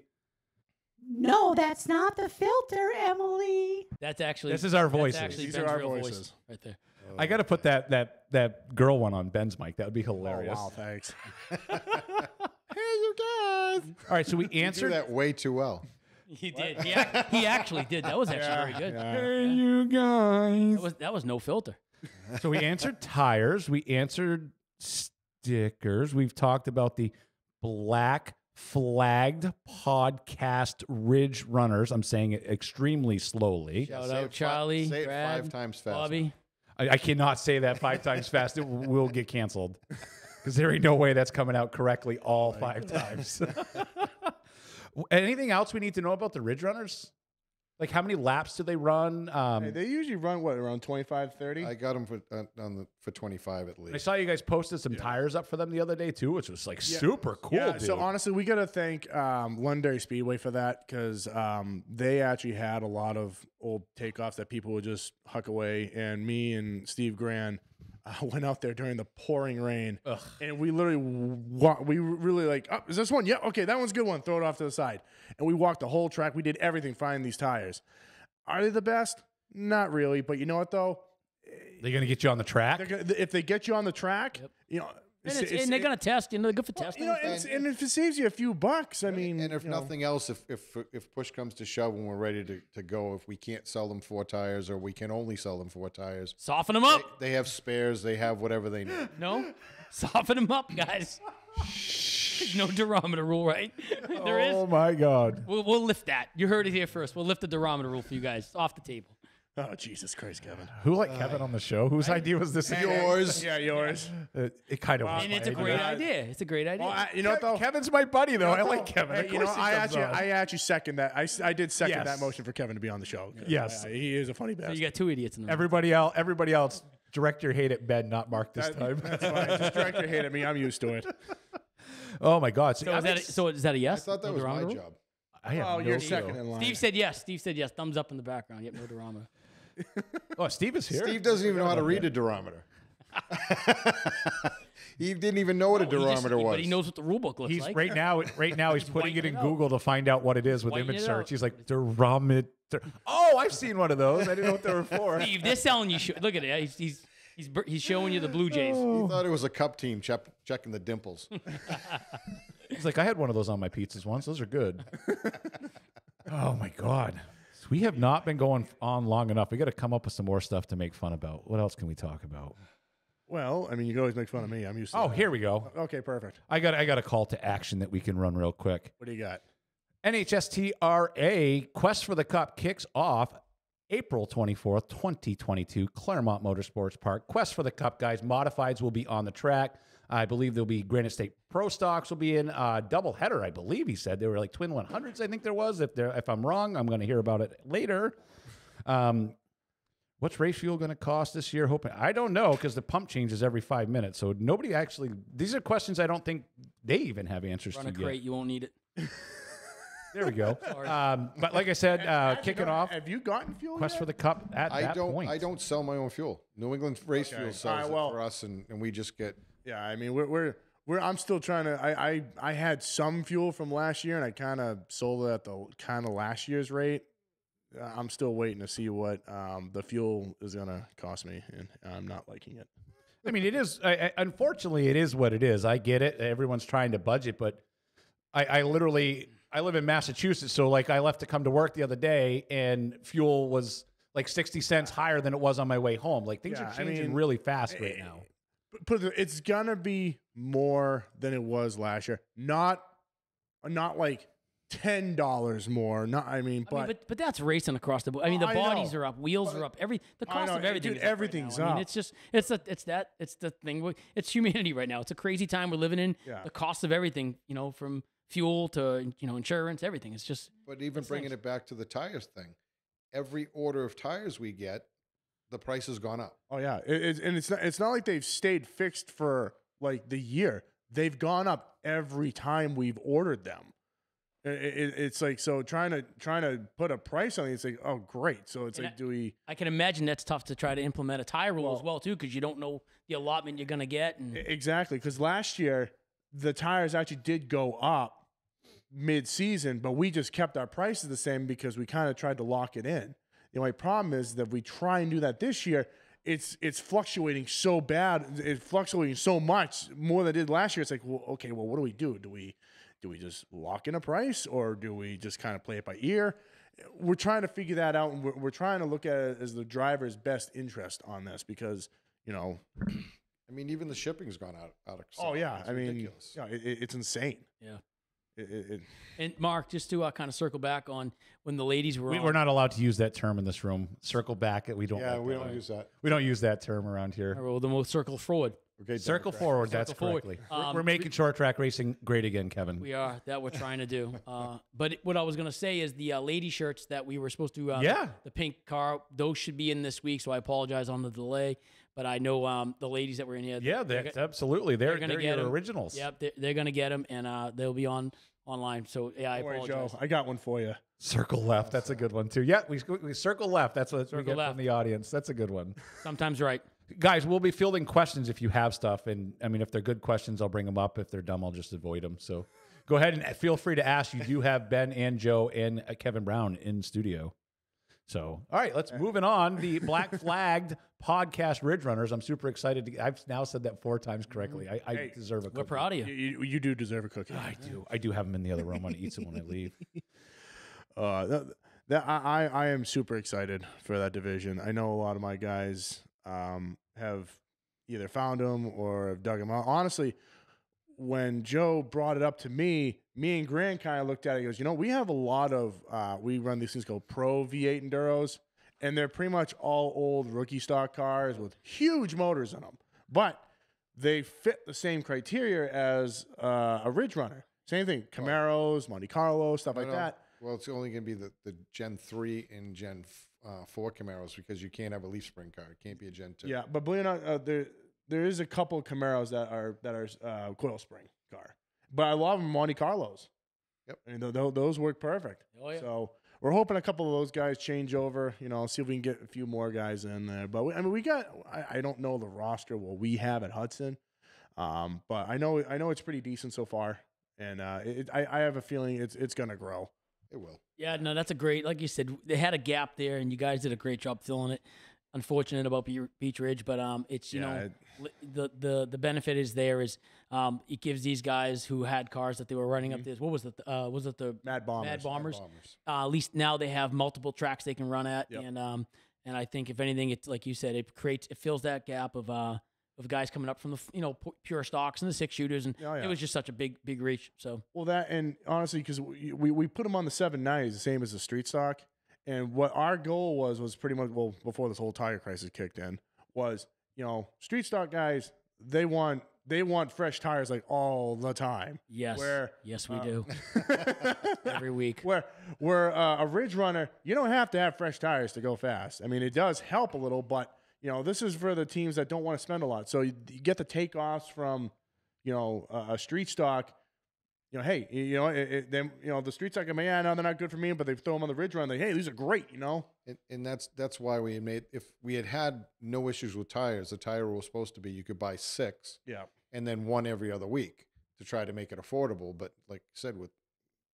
No, that's not the filter, Emily.
That's actually.
This is our voices.
That's actually
These
Ben's
are our
real voice
voices.
right there.
I got to put that girl one on Ben's mic. That would be hilarious.
Oh, wow, thanks.
Hey, you guys.
All right, so we
You do
answered
that way too well.
He did. He actually did. That was actually very good.
Hey, you guys.
That was no filter.
So we answered tires. We answered stickers. We've talked about the black flagged podcast Ridge Runners. I'm saying it extremely slowly.
Shout
Say
out
it
Charlie,
Say it
Brad,
5 times fast.
Bobby.
I cannot say that 5 times fast. It will get canceled because there ain't no way that's coming out correctly all 5 times. Anything else we need to know about the Ridge Runners? Like how many laps do they run?
Hey, they usually run around 25, 30.
I got him for 25 at
I
least.
saw you guys posted some tires up for them the other day too, which was like super cool.
Yeah,
dude.
so honestly, we got to thank Londonderry Speedway for that because they actually had a lot of old takeoffs that people would just huck away. And me and Steve Gran went out there during the pouring rain, and we literally we really like, oh, is this one? Yeah, okay, that one's a good one. Throw it off to the side, and we walked the whole track. We did everything finding these tires. Are they the best? Not really, but you know what though?
They're gonna get you on the track.
If they get you on the track, you know.
And they're going to test. They're good for testing.
You know, and if it saves you a few bucks, I mean,
And if
you know.
nothing else, if push comes to shove when we're ready to go, if we can't sell them 4 tires or we can only sell them 4 tires,
Soften them up.
they have spares. They have whatever they need.
No? Soften them up, guys. There's no durometer rule, right? There is.
Oh my God.
We'll lift that. You heard it here first. We'll lift the durometer rule for you guys off the table.
Oh, Jesus Christ, Kevin.
Who let Kevin on the show? Whose idea was this?
Yours.
Yeah, yours.
It kind of was.
And
my
it's a
idea.
great idea. It's a great idea.
Well, you know what, though?
Kevin's my buddy, though. I like Kevin.
Hey,
Of
you know,
course he
I
comes on.
actually second that. I did second
Yes.
that motion for Kevin to be on the show.
Yes.
He is a funny
So
bastard.
you got 2 idiots in the room.
Everybody else, direct your hate at Ben, not Mark this time.
That's fine. Just direct your hate at me. I'm used to it.
Oh my God.
So is that a
I
yes?
thought that
No
was my
durometer rule?
job.
I have
Oh,
no
you're
clue.
second in line.
Steve said yes. Steve said yes. Thumbs up in the background. Yep, no durometer.
Oh, Steve is here.
Steve doesn't even know how to read a durometer. He didn't even know what a durometer was.
But he knows what the rule book looks
He's
like.
right now he's putting it
whiting
in
it out.
Google to find out what it is with
Whiting
image
it
search.
out.
He's like, durometer. Oh, I've seen one of those. I didn't know what they were for.
Steve, they're selling you. Look at it. He's showing you the Blue Jays.
He thought it was a cup team checking the dimples.
He's like, I had one of those on my pizzas once. Those are good. Oh my God. We have not been going on long enough. We got to come up with some more stuff to make fun about. What else can we talk about?
Well, I mean, you can always make fun of me. I'm used to
Oh,
that.
here we go.
Okay, perfect.
I got a call to action that we can run real quick.
What do you got?
NHSTRA Quest for the Cup kicks off April 24th, 2022, Claremont Motorsports Park. Quest for the Cup, guys. Modifieds will be on the track. I believe there'll be Granite State Pro Stocks will be in double header, I believe he said. They were like twin 100s, I think there was. If I'm wrong, I'm going to hear about it later. What's race fuel going to cost this year? I don't know, because the pump changes every 5 minutes. So nobody actually, these are questions I don't think they even have answers
Run
to
a crate,
yet.
you won't need it.
There we go. But like I said, kicking off,
Have you gotten fuel
Quest
yet?
for the Cup at that point.
I don't sell my own fuel. New England Race Fuel sells it
well-
for us, and we just get.
Yeah, I mean, I'm still trying to. I had some fuel from last year, and I kind of sold it at the kind of last year's rate. I'm still waiting to see what the fuel is gonna cost me, and I'm not liking it.
I mean, it is. Unfortunately, it is what it is. I get it. Everyone's trying to budget, but I literally live in Massachusetts, so like I left to come to work the other day, and fuel was like 60 cents higher than it was on my way home. Like things are changing really fast right now.
It's gonna be more than it was last year. Not like $10 more.
But that's racing across the board. I mean, the
I
bodies
know.
are up, wheels are up. The cost of everything.
Dude,
is up
everything's
right now. I mean,
up.
it's the thing. It's humanity right now. It's a crazy time we're living in.
Yeah.
The cost of everything, from fuel to insurance, everything. It's just.
But even bringing it back to the tires thing, every order of tires we get, the price has gone up.
Oh yeah, it's not like they've stayed fixed for like the year. They've gone up every time we've ordered them. It's like, so trying to put a price on it. It's like, oh great. So it's like,
I can imagine that's tough to try to implement a tire rule as well too, because you don't know the allotment you're gonna get. And
exactly, because last year the tires actually did go up mid-season, but we just kept our prices the same because we kind of tried to lock it in. The only problem is that we try and do that this year, it's fluctuating so bad. It's fluctuating so much more than it did last year. It's like, well, okay, well, what do we do? Do we just lock in a price, or do we just kind of play it by ear? We're trying to figure that out, and we're trying to look at it as the driver's best interest on this, because
I mean, even the shipping's gone out of.
Oh yeah,
It's
I mean,
ridiculous.
yeah, it's insane.
yeah.
It,
And Mark, just to kind of circle back on when the ladies were on.
We're not allowed to use that term in this room. Circle back. We don't.
Yeah,
like
we
that.
don't use that.
We don't use that term around here.
Well, then we'll circle forward.
Okay,
Circle
Democrat.
forward. That's
Circle forward.
correctly.
Um,
We're making short track racing great again, Kevin.
We are. That we're trying to do. But what I was going to say is the lady shirts that we were supposed to, the pink car, those should be in this week. So I apologize on the delay. But I know the ladies that were in here.
Yeah, absolutely. They're
gonna
your
get 'em.
originals.
Yep, they're going to get them, and they'll be online. So, yeah, I
don't worry,
apologize.
Joe, I got one for you.
Circle left. That's a good one too. Yeah, we circle left. That's what we
Circle
get
left.
from the audience. That's a good one.
Sometimes right.
Guys, we'll be fielding questions if you have stuff. And I mean, if they're good questions, I'll bring them up. If they're dumb, I'll just avoid them. So go ahead and feel free to ask. You do have Ben and Joe and Kevin Brown in studio. So, all right, let's moving on. The Black Flagged Podcast Ridge Runners. I'm super excited. I've now said that 4 times correctly. I deserve a cookie.
We're proud of you.
You do deserve a cookie.
I do have them in the other room. I'm going to eat some when I leave.
I am super excited for that division. I know a lot of my guys have either found them or have dug them out. Honestly, when Joe brought it up to me and Grant kind of looked at it. He goes, we have a lot of we run these things called Pro V8 Enduros, and they're pretty much all old rookie stock cars with huge motors in them, but they fit the same criteria as a Ridge Runner. Same thing, Camaros, Monte Carlo, stuff like that.
Well, it's only going to be the Gen 3 and Gen 4 Camaros, because you can't have a leaf spring car. It can't be a Gen 2.
Yeah, but believe it or not, there is a couple of Camaros that are coil spring car, but I love them Monte Carlos.
Yep,
I mean, those work perfect.
Oh, yeah.
So we're hoping a couple of those guys change over. See if we can get a few more guys in there. But we got. I don't know the roster what we have at Hudson. But I know it's pretty decent so far, and I have a feeling it's gonna grow.
It will.
Yeah, no, that's a great. Like you said, they had a gap there, and you guys did a great job filling it. Unfortunate about Beach Ridge, but it's the benefit is there is it gives these guys who had cars that they were running up this. What was it? Was it the
Mad Bombers.
Mad Bombers. At least now they have multiple tracks they can run at,
Yep.
and I think if anything, it's like you said, it fills that gap of guys coming up from the pure stocks and the 6-shooters, and
Oh, yeah.
it was just such a big reach. So
Well, that, and honestly, because we put them on the 790s, the same as the street stock. And what our goal was pretty much, well, before this whole tire crisis kicked in, was, street stock guys, they want fresh tires like all the time.
yes, yes, we do every week.
Where a ridge runner, you don't have to have fresh tires to go fast. I mean, it does help a little, but this is for the teams that don't want to spend a lot. So you get the takeoffs from, a street stock. Hey, then the street stock, no, they're not good for me, but they throw them on the ridge run. Hey, these are great,
And that's why we made, if we had no issues with tires, the tire rule was supposed to be you could buy 6.
Yeah.
And then 1 every other week to try to make it affordable. But like you said, with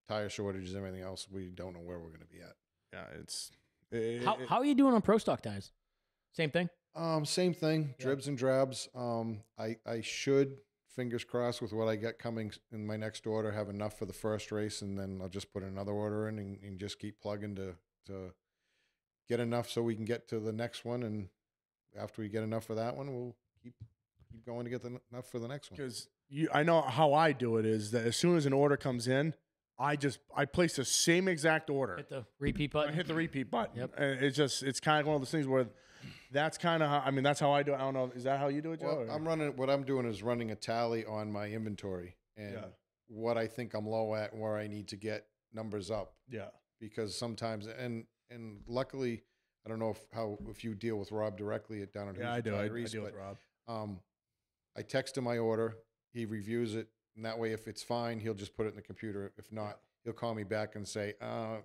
tire shortages and everything else, we don't know where we're going to be at.
Yeah,
How are you doing on pro stock tires? Same thing.
Same thing, dribs and drabs. I should, fingers crossed, with what I get coming in my next order, have enough for the first race, and then I'll just put another order in and just keep plugging to get enough so we can get to the next one. And after we get enough for that one, we'll keep going to get enough for the next one.
Because I know how I do it is that as soon as an order comes in, I place the same exact order.
Hit the repeat button.
I hit the repeat button.
Yep.
And it's kind of one of those things where that's kind of how, that's how I do it. I don't know. Is that how you do it, Joe?
Well, what I'm doing is running a tally on my inventory and what I think I'm low at and where I need to get numbers up.
Yeah.
Because sometimes, and luckily, I don't know if you deal with Rob directly down at
I do. I deal
East,
with Rob.
I text him my order. He reviews it. And that way, if it's fine, he'll just put it in the computer. If not, he'll call me back and say,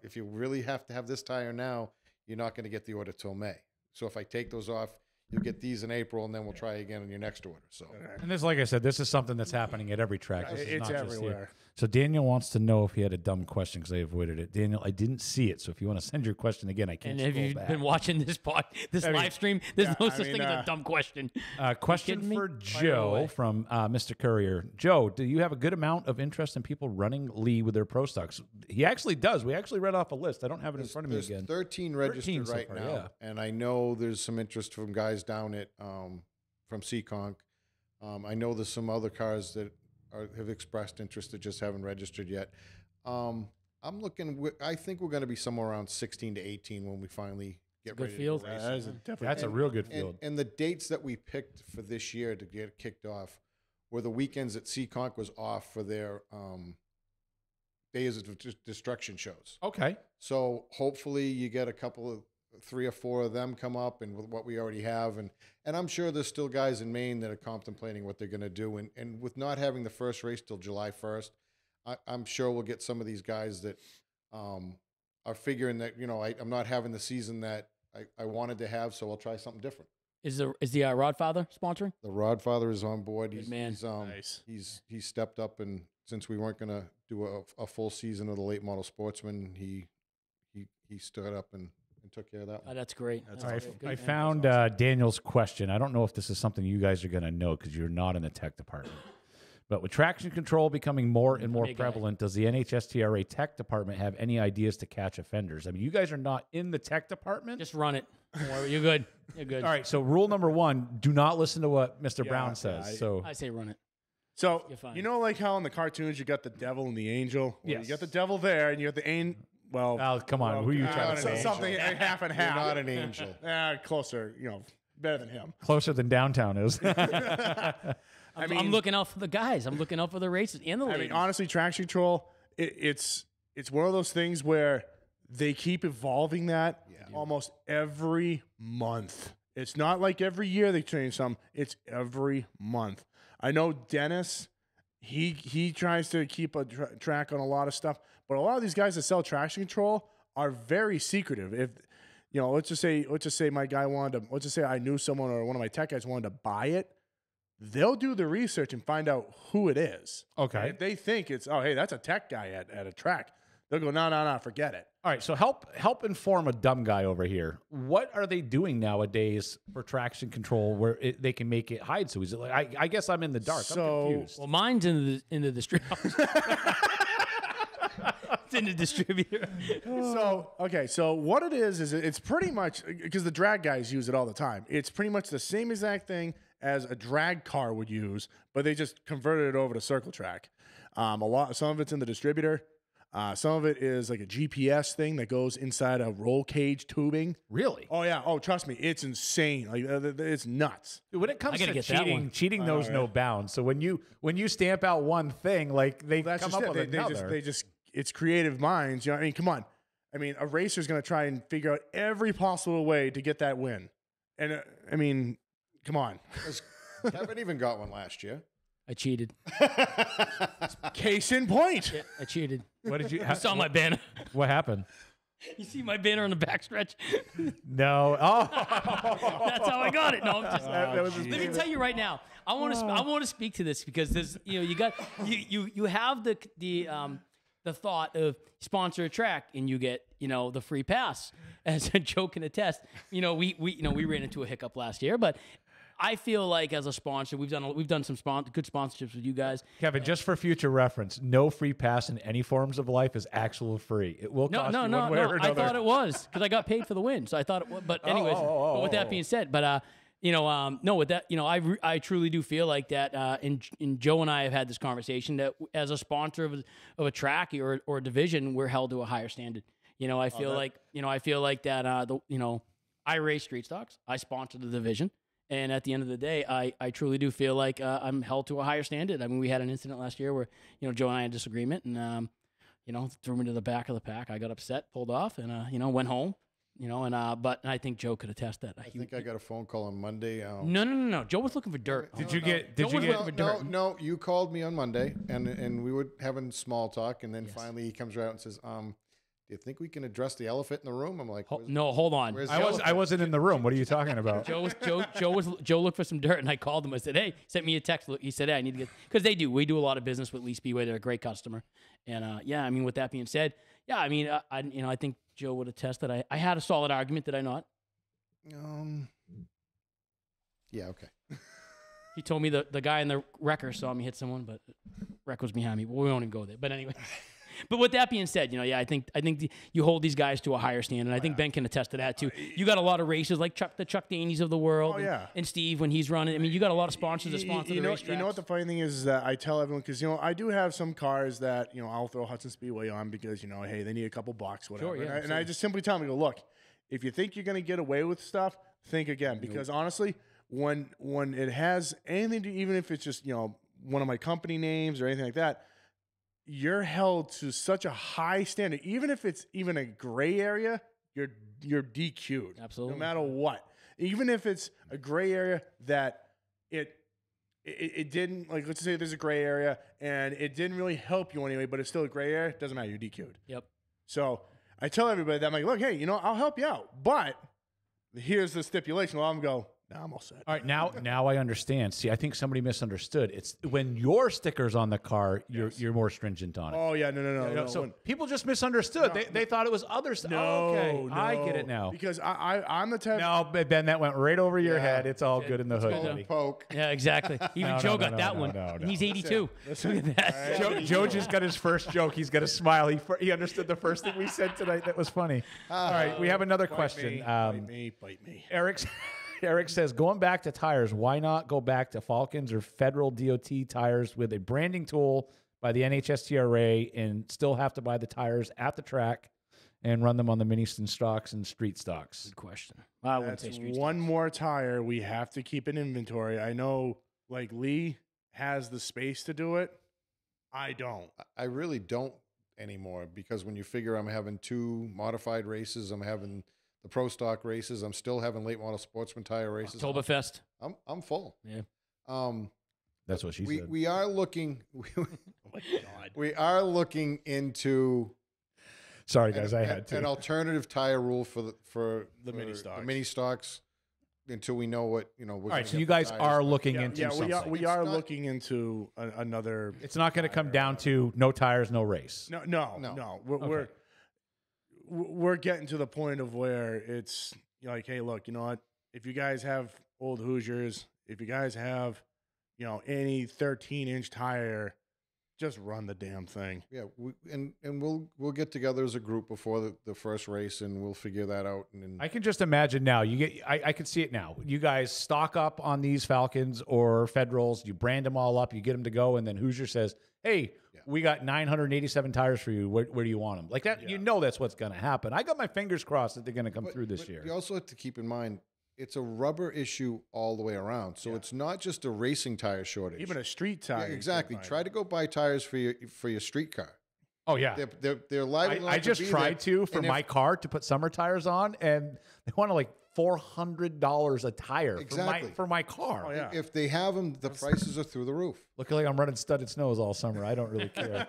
if you really have to have this tire now, you're not going to get the order till May. So if I take those off, you'll get these in April, and then we'll try again on your next order. So,
And this, like I said, this is something that's happening at every track. This is
It's
not just here.
everywhere.
So Daniel wants to know if he had a dumb question because I avoided it. Daniel, I didn't see it, so if you want to send your question again, I can't.
And have
scroll
you
back.
been watching this live stream? There's no
I
such
mean,
thing as a dumb question.
Question
kidding me?
for
Fire
Joe
away.
from Mr. Courier. Joe, do you have a good amount of interest in people running Lee with their pro stocks? He actually does. We actually read off a list. I don't have it in front of me
there's
again.
13 registered
so
right
far,
now,
yeah.
and I know there's some interest from guys down at from Seekonk. I know there's some other cars that have expressed interest that just haven't registered yet. I'm looking. I think we're going to be somewhere around 16 to 18 when we finally get
Good
ready
field.
to race.
That is definitely.
That's a real good field.
And the dates that we picked for this year to get kicked off were the weekends that Seekonk was off for their days of destruction shows.
Okay.
So hopefully you get a couple of 3 or 4 of them come up, and with what we already have, and I'm sure there's still guys in Maine that are contemplating what they're going to do, and with not having the first race till July 1st, I'm sure we'll get some of these guys that are figuring that I'm not having the season that I wanted to have, so I'll try something different.
Is the Rodfather sponsoring?
The Rodfather is on board.
Good man.
Nice.
He's stepped up, and since we weren't going to do a full season of the late model sportsman, he stood up and took care of that one.
That's great. That's
All right,
great. Good
I
man.
found Daniel's question. I don't know if this is something you guys are going to know because you're not in the tech department. But with traction control becoming more and more
Big guy.
prevalent, does the NHSTRA tech department have any ideas to catch offenders? I mean, you guys are not in the tech department.
Just run it. Don't worry. You're good. You're good.
All right, so rule number 1, do not listen to what Mr. Brown says.
I-
So
I say run it.
So
You're fine.
like how in the cartoons you got the devil and the angel. Well,
Yes.
You got the devil there, and you got the angel. Well,
Al, come on, who are you trying to
not an
say?
something half and
You're
half.
not an angel.
Closer. Better than him.
Closer than downtown is.
I'm looking out for the guys. I'm looking out for the races and the
I
ladies.
mean, honestly, traction control. It's one of those things where they keep evolving that almost every month. It's not like every year they change something. It's every month. I know Dennis. He tries to keep a track on a lot of stuff, but a lot of these guys that sell traction control are very secretive. If let's just say my guy wanted to. Let's just say I knew someone or one of my tech guys wanted to buy it. they'll do the research and find out who it is.
Okay.
And if they think it's, oh, hey, that's a tech guy at a track, they'll go, no, forget it.
All right, so help inform a dumb guy over here. What are they doing nowadays for traction control where they can make it hide so easy? Like, I guess I'm in the dark.
So-
I'm confused.
Well, mine's in the distributor. It's in the distributor.
So what it is it's pretty much, because the drag guys use it all the time. It's pretty much the same exact thing as a drag car would use, but they just converted it over to circle track. Some of it's in the distributor. Some of it is like a GPS thing that goes inside a roll cage tubing.
Really?
Oh yeah. Oh, trust me, it's insane. Like it's nuts.
When it comes
I gotta
to
get that one.
cheating knows no bounds. So when you stamp out one thing, like they
That's
come
just
up
it.
with another.
They just it's creative minds. You know, I mean, come on. I mean, a racer's going to try and figure out every possible way to get that win. And I mean, come on.
Kevin even got one last year.
I cheated.
Case in point.
Yeah, I cheated.
What did you?
You saw my banner.
What happened?
You see my banner on the backstretch?
No. Oh,
That's how I got it. No, I'm just.
that was
Let me tell you right now. I want to speak to this because there's you have the thought of sponsor a track and you get the free pass. As a Joe can attest, we ran into a hiccup last year, but I feel like as a sponsor, we've done some good sponsorships with you guys.
Kevin, just for future reference, no free pass in any forms of life is actual free. It will cost you one way or another.
I thought it was because I got paid for the win, so I thought it was. But anyways, but with that being said, no, with that, I truly do feel like that. And Joe and I have had this conversation that as a sponsor of a track or a division, we're held to a higher standard. I feel like that. I race street stocks. I sponsor the division. And at the end of the day, I truly do feel like I'm held to a higher standard. I mean, we had an incident last year where, Joe and I had a disagreement and, threw me to the back of the pack. I got upset, pulled off, and, went home, but I think Joe could attest that.
I think I got a phone call on Monday.
No. Joe was looking for dirt.
No, you called me on Monday and we were having small talk. And then finally he comes around and says, do you think we can address the elephant in the room? I'm like,
no, hold on.
I wasn't in the room. What are you talking about?
Joe looked for some dirt, and I called him. I said, "Hey," sent me a text. He said, "Hey, I need to get," because we do a lot of business with Lee Speedway. They're a great customer, and I mean, with that being said, I think Joe would attest that I had a solid argument. Did I not?
Yeah, okay.
He told me the guy in the wrecker saw me hit someone, but wreck was behind me. Well, we won't even go there. But anyway. But with that being said, I think you hold these guys to a higher standard. I think Ben can attest to that too. You got a lot of races like the Chuck Daneys of the world, and Steve when he's running. I mean, you got a lot of sponsors that sponsor the racetracks.
You know what the funny thing is that I tell everyone because I do have some cars that I'll throw Hudson Speedway on because hey, they need a couple bucks, whatever.
Sure, yeah,
and I just simply tell them, look, if you think you're going to get away with stuff, think again because honestly, when it has anything to, even if it's just one of my company names or anything like that. You're held to such a high standard, even if it's even a gray area, you're DQ'd.
Absolutely.
No matter what. Even if it's a gray area that it didn't, like, let's say there's a gray area and it didn't really help you anyway, but it's still a gray area, it doesn't matter, you're DQ'd.
Yep.
So I tell everybody that, I'm like, look, hey, I'll help you out, but here's the stipulation. Well, I'm go, nah, I'm all set.
All right, now I understand. See, I think somebody misunderstood. It's when your sticker's on the car, you're more stringent on it.
Oh yeah, no.
So people just misunderstood. They thought it was other stuff. Okay, I get it now.
Because I'm the type.
No, Ben, that went right over your head. It's all good in the hood. buddy.
Poke.
Yeah, exactly. Even Joe got that one.
no.
He's 82. Look at that.
Joe just got his first joke. He's got a smile. He understood the first thing we said tonight. That was funny. All right, we have another question.
Bite me.
Eric says, going back to tires, why not go back to Falcons or Federal DOT tires with a branding tool by the NHSTRA and still have to buy the tires at the track and run them on the mini stocks and street stocks?
Good question. I wouldn't say
That's
street
one
stocks.
more tire we have to keep in inventory. I know, like, Lee has the space to do it. I don't.
I really don't anymore because when you figure I'm having 2 modified races, I'm having the pro stock races, I'm still having late model sportsman tire races.
Oktoberfest.
I'm full.
Yeah.
That's what she said.
We are looking.
Oh my God.
We are looking into.
Sorry, guys, I had
an
to.
alternative tire rule for the
mini stocks.
The mini stocks. until we know what we're
All right, so you guys are looking into something.
we are looking into another.
It's not going to come down to no tires, no race.
No. We're getting to the point of where it's like, hey, look, you know what? If you guys have old Hoosiers, if you guys have, any 13-inch tire, just run the damn thing.
Yeah, and we'll get together as a group before the first race, and we'll figure that out. And
I can just imagine now. I can see it now. You guys stock up on these Falcons or Federals. You brand them all up. You get them to go, and then Hoosier says, "Hey, we got 987 tires for you. Where do you want them?" Like that. Yeah. That's what's going to happen. I got my fingers crossed that they're going to come through this year.
You also have to keep in mind it's a rubber issue all the way around. So it's not just a racing tire shortage.
Even a street tire.
Yeah, exactly. Try to go buy tires for your street car.
Oh yeah,
they're live.
I just tried for my car to put summer tires on, and they want to like $400 a tire for my car.
Oh, yeah.
If they have them, the prices are through the roof.
Looking like I'm running studded snows all summer. I don't really care.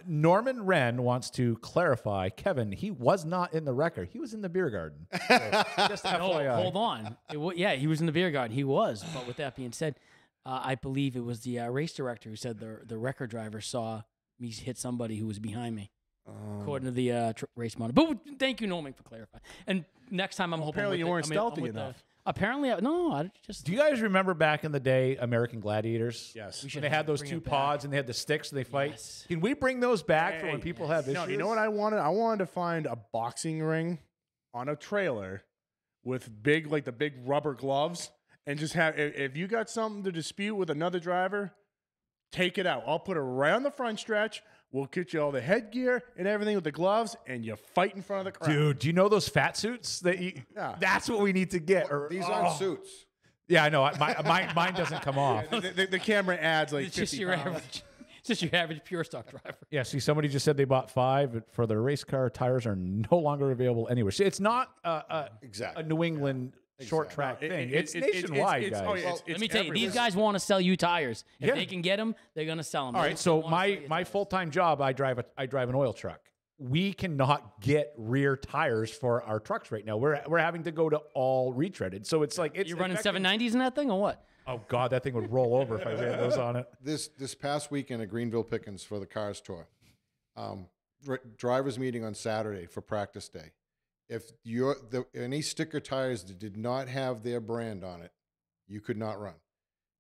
Norman Wren wants to clarify, Kevin, he was not in the record. He was in the beer garden. So just FYI.
Hold on. He was in the beer garden. He was. But with that being said, I believe it was the race director who said the record driver saw me hit somebody who was behind me. According to the race monitor. But thank you, Norman, for clarifying. And next time I'm hoping...
Apparently you weren't stealthy enough.
Apparently, I just...
Do you guys remember back in the day, American Gladiators?
Yes.
When they had those two pods and they had the sticks and they fight? Yes. Can we bring those back for when people have issues?
No, you know what I wanted? I wanted to find a boxing ring on a trailer with the big rubber gloves, and just have... If you got something to dispute with another driver, take it out. I'll put it right on the front stretch. We'll get you all the headgear and everything with the gloves, and you fight in front of the crowd.
Dude, do you know those fat suits? That's what we need to get.
These aren't suits.
Yeah, I know. Mine doesn't come off.
The camera adds like
it's 50 pounds. It's just your average pure stock driver.
Yeah, see, somebody just said they bought 5 for their race car. Tires are no longer available anywhere. See, it's not a New England short track thing. It's nationwide, guys.
Let me tell you, these guys want to sell you tires. If they can get them, they're going to sell them.
All right, so my full-time job, I drive an oil truck. We cannot get rear tires for our trucks right now. We're having to go to all retreaded. So it's like
you're running 790s in that thing or what?
Oh God, that thing would roll over if I ran those on it.
This past weekend at Greenville Pickens for the Cars Tour, drivers meeting on Saturday for practice day. If any sticker tires that did not have their brand on it, you could not run.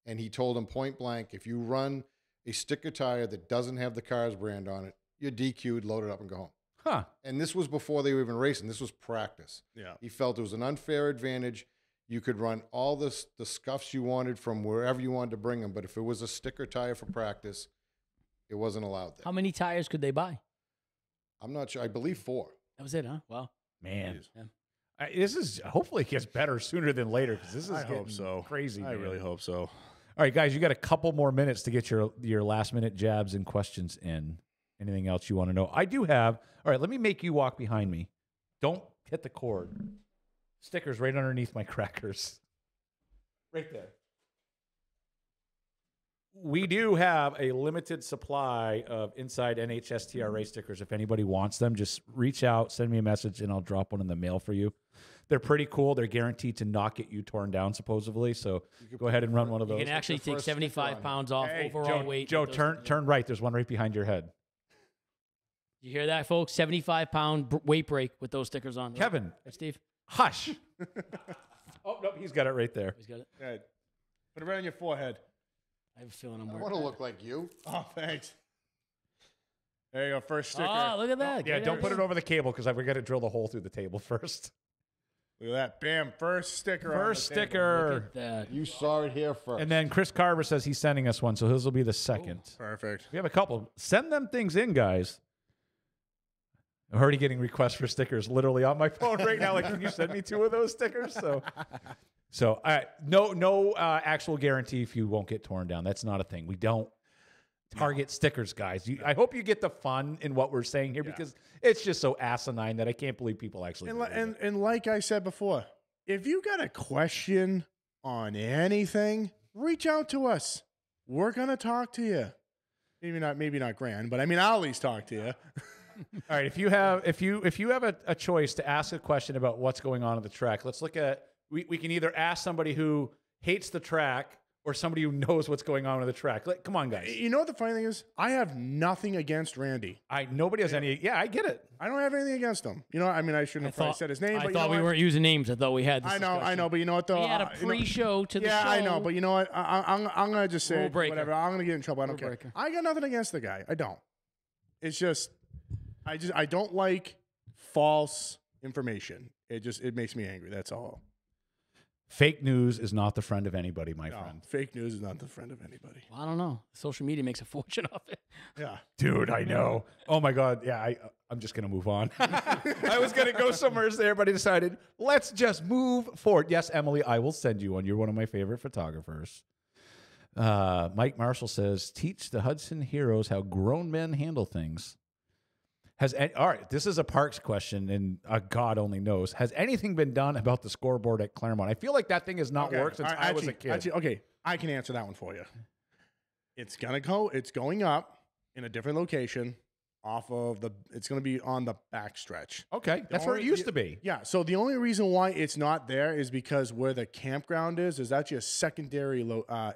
And he told them point blank, if you run a sticker tire that doesn't have the Cars brand on it, you're DQ'd, load it up, and go home.
Huh.
And this was before they were even racing. This was practice.
Yeah.
He felt it was an unfair advantage. You could run all the scuffs you wanted from wherever you wanted to bring them, but if it was a sticker tire for practice, it wasn't allowed there.
How many tires could they buy?
I'm not sure. I believe 4.
That was it, huh? Wow.
Man. This is hopefully it gets better sooner than later because this is crazy.
I really hope so.
All right, guys, you got a couple more minutes to get your last minute jabs and questions in. Anything else you want to know? I do have. All right, let me make you walk behind me. Don't hit the cord. Stickers right underneath my crackers. Right there. We do have a limited supply of inside NHSTRA stickers. If anybody wants them, just reach out, send me a message, and I'll drop one in the mail for you. They're pretty cool. They're guaranteed to not get you torn down, supposedly. So go ahead and run one of those.
You can actually take 75 pounds off overall weight.
Joe, turn right. There's one right behind your head.
You hear that, folks? 75-pound weight break with those stickers on.
Kevin.
Hey, Steve.
Hush. Oh, nope. He's got it right there.
He's got it.
Good. Put it right on your forehead.
I have a feeling I'm
I want to look like you.
Oh, thanks. There you go. First sticker.
Oh, look at that.
Yeah, don't put it over the cable because I've got to drill the hole through the table first.
Look at that. Bam. First sticker.
First sticker.
Look at that.
You saw it here first.
And then Chris Carver says he's sending us one, so his will be the second.
Ooh, perfect.
We have a couple. Send them things in, guys. I'm already getting requests for stickers literally on my phone right now. Like, can you send me 2 of those stickers? So no actual guarantee if you won't get torn down. That's not a thing. We don't target stickers, guys. I hope you get the fun in what we're saying here because it's just so asinine that I can't believe people actually do it.
And like I said before, if you got a question on anything, reach out to us. We're gonna talk to you. Maybe not grand, but I mean I'll at least talk to you.
All right, if you have a choice to ask a question about what's going on at the track, let's look at we can either ask somebody who hates the track or somebody who knows what's going on with the track. Like, come on, guys.
You know what the funny thing is? I have nothing against Randy.
Nobody has any. Yeah, I get it.
I don't have anything against him. You know, I mean, I shouldn't have probably said his name.
I
but
thought we weren't using names. I thought we had this
I know,
discussion.
but you know what though?
We had a pre-show to the show.
Yeah, I know, but you know what? I'm gonna just say
Rule breaker.
whatever. I'm gonna get in trouble. I don't
Rule
care.
breaker.
I got nothing against the guy. I don't. It's just, I don't like false information. It makes me angry. That's all.
Fake news is not the friend of anybody, my
No,
friend.
fake news is not the friend of anybody.
Well, I don't know. Social media makes a fortune off it.
Yeah.
Dude, I know. Oh my God. Yeah, I'm just gonna move on. I was gonna go somewhere there, but I decided let's just move forward. Yes, Emily, I will send you one. You're one of my favorite photographers. Mike Marshall says, teach the Hudson heroes how grown men handle things. All right, this is a Parks question, and God only knows. Has anything been done about the scoreboard at Claremont? I feel like that thing has not worked since I was a kid.
Okay, I can answer that one for you. It's going up in a different location it's going to be on the backstretch.
Okay, that's where it used to be.
Yeah, so the only reason why it's not there is because where the campground is, there's actually a secondary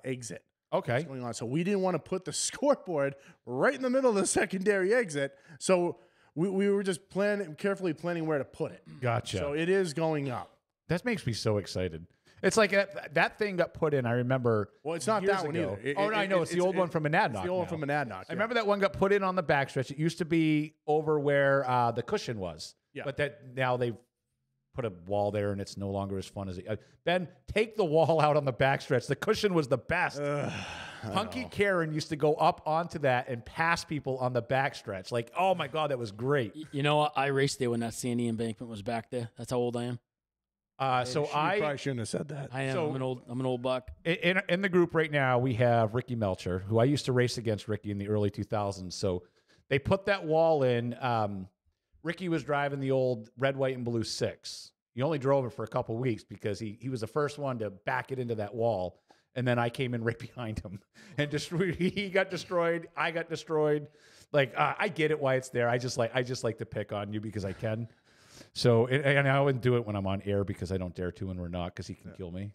exit.
Okay.
Going on. So we didn't want to put the scoreboard right in the middle of the secondary exit. So we were just carefully planning where to put it.
Gotcha.
So it is going up.
That makes me so excited. It's like that thing got put in. I remember.
Well, it's not that one
ago.
either.
I know. It's the old one from Monadnock.
It's the old one from Monadnock.
I remember that one got put in on the backstretch. It used to be over where the cushion was.
Yeah.
But now they've put a wall there, and it's no longer as fun as it. Ben, take the wall out on the backstretch. The cushion was the best. Punky Karen used to go up onto that and pass people on the backstretch. Like, oh my God, that was great.
You know what? I raced there when that sandy embankment was back there. That's how old I am.
So
you probably shouldn't have said that.
I am.
So-
I'm an old buck.
in the group right now, we have Ricky Melcher, who I used to race against Ricky in the early 2000s. So they put that wall in. Ricky was driving the old red, white, and blue 6. He only drove it for a couple weeks because he was the first one to back it into that wall. And then I came in right behind him and he got destroyed. I got destroyed. Like, I get it why it's there. I just like to pick on you because I can. So, and I wouldn't do it when I'm on air because I don't dare to when we're not because he can kill me.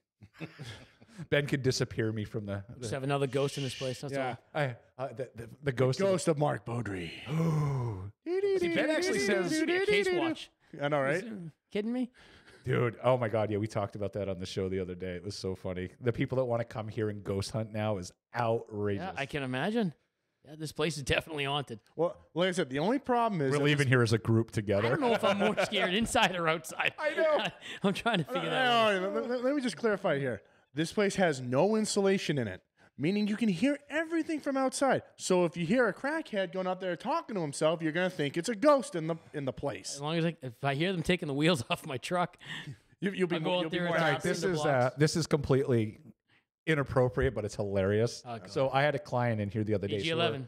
Ben could disappear me from the
Just have another ghost in this place. That's all.
the ghost.
Ghost of Mark Beaudry.
See,
Ben actually says,
Case Watch.
I know, right?
Kidding me?
dude, oh my God. Yeah, we talked about that on the show the other day. It was so funny. The people that want to come here and ghost hunt now is outrageous.
Yeah, I can imagine. Yeah, this place is definitely haunted.
Well, like I said, the only problem is
We're leaving here as a group together.
I don't know if I'm more scared inside or outside.
I know.
I'm trying to figure that out.
Let me just clarify here. This place has no insulation in it, meaning you can hear everything from outside. So if you hear a crackhead going out there talking to himself, you're gonna think it's a ghost in the place.
As long as if I hear them taking the wheels off my truck,
You'll be
I'll go
more,
out
you'll be
there
more
and
All right, this is completely inappropriate, but it's hilarious.
Okay.
So I had a client in here the other day.
PG-11.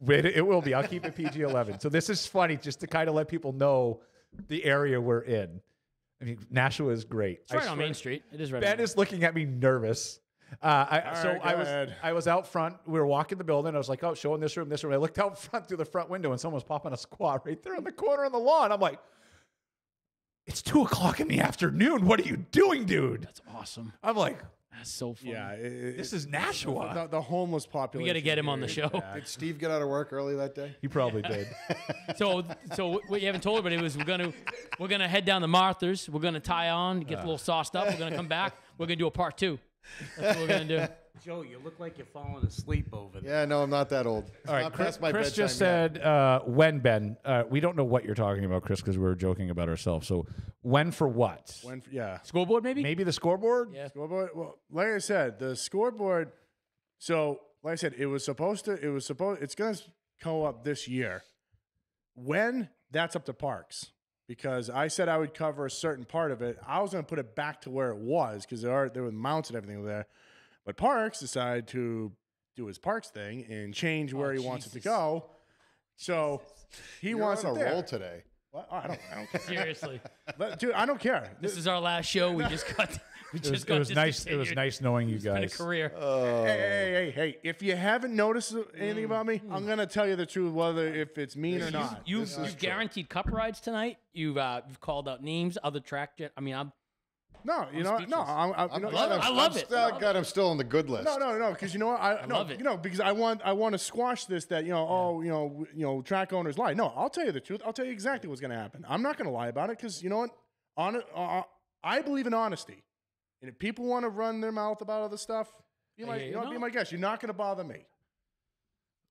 It will be. I'll keep it PG-11. So this is funny, just to kind of let people know the area we're in. I mean, Nashua is great.
It's right on Main Street. It is right.
Ben
on
is looking at me nervous. I was out front. We were walking the building. I was like, oh, showing this room. I looked out front through the front window, and someone was popping a squat right there in the corner on the lawn. I'm like, it's 2:00 in the afternoon. What are you doing, dude?
That's awesome.
I'm like,
That's so funny.
Yeah,
this is Nashua.
the homeless population.
We got to get him on the show.
Did Steve get out of work early that day?
He probably did.
So what you haven't told everybody was we're gonna head down to Martha's. We're gonna tie on, get a little sauced up. We're gonna come back. We're gonna do a part 2. That's what we're gonna do.
Joe, you look like you're falling asleep over there.
Yeah, no, I'm not that old.
All right,
Not
Chris,
past my
Chris
bedtime
just
yet.
said when, Ben. We don't know what you're talking about, Chris, because we were joking about ourselves. So when for what?
Yeah.
Scoreboard maybe?
Maybe the scoreboard?
Yeah.
Scoreboard. Well, like I said, the scoreboard. So, like I said, it's going to come up this year. When? That's up to Parks. Because I said I would cover a certain part of it. I was going to put it back to where it was because there were mounts and everything there. But Parks decided to do his Parks thing and change where he wants it to go. So he
You're
wants
on
it
a
there.
roll today.
What? Oh, I don't care.
Seriously.
Dude, I don't care.
This is our last show. We just got
It was nice. It was nice knowing you
It's been a
guys.
career.
Hey! If you haven't noticed anything about me, I'm gonna tell you the truth, whether if it's mean or not.
You've guaranteed cup rides tonight. You've called out names, other track. I mean,
No, you know, no,
speechless.
you know,
I love it.
God, I'm still on the good list.
No, because you know what? I
love it.
You know, because I want to squash this. That track owners lie. No, I'll tell you the truth. I'll tell you exactly what's going to happen. I'm not going to lie about it because you know what? I believe in honesty, and if people want to run their mouth about other stuff, be my guest. You're not going to bother me.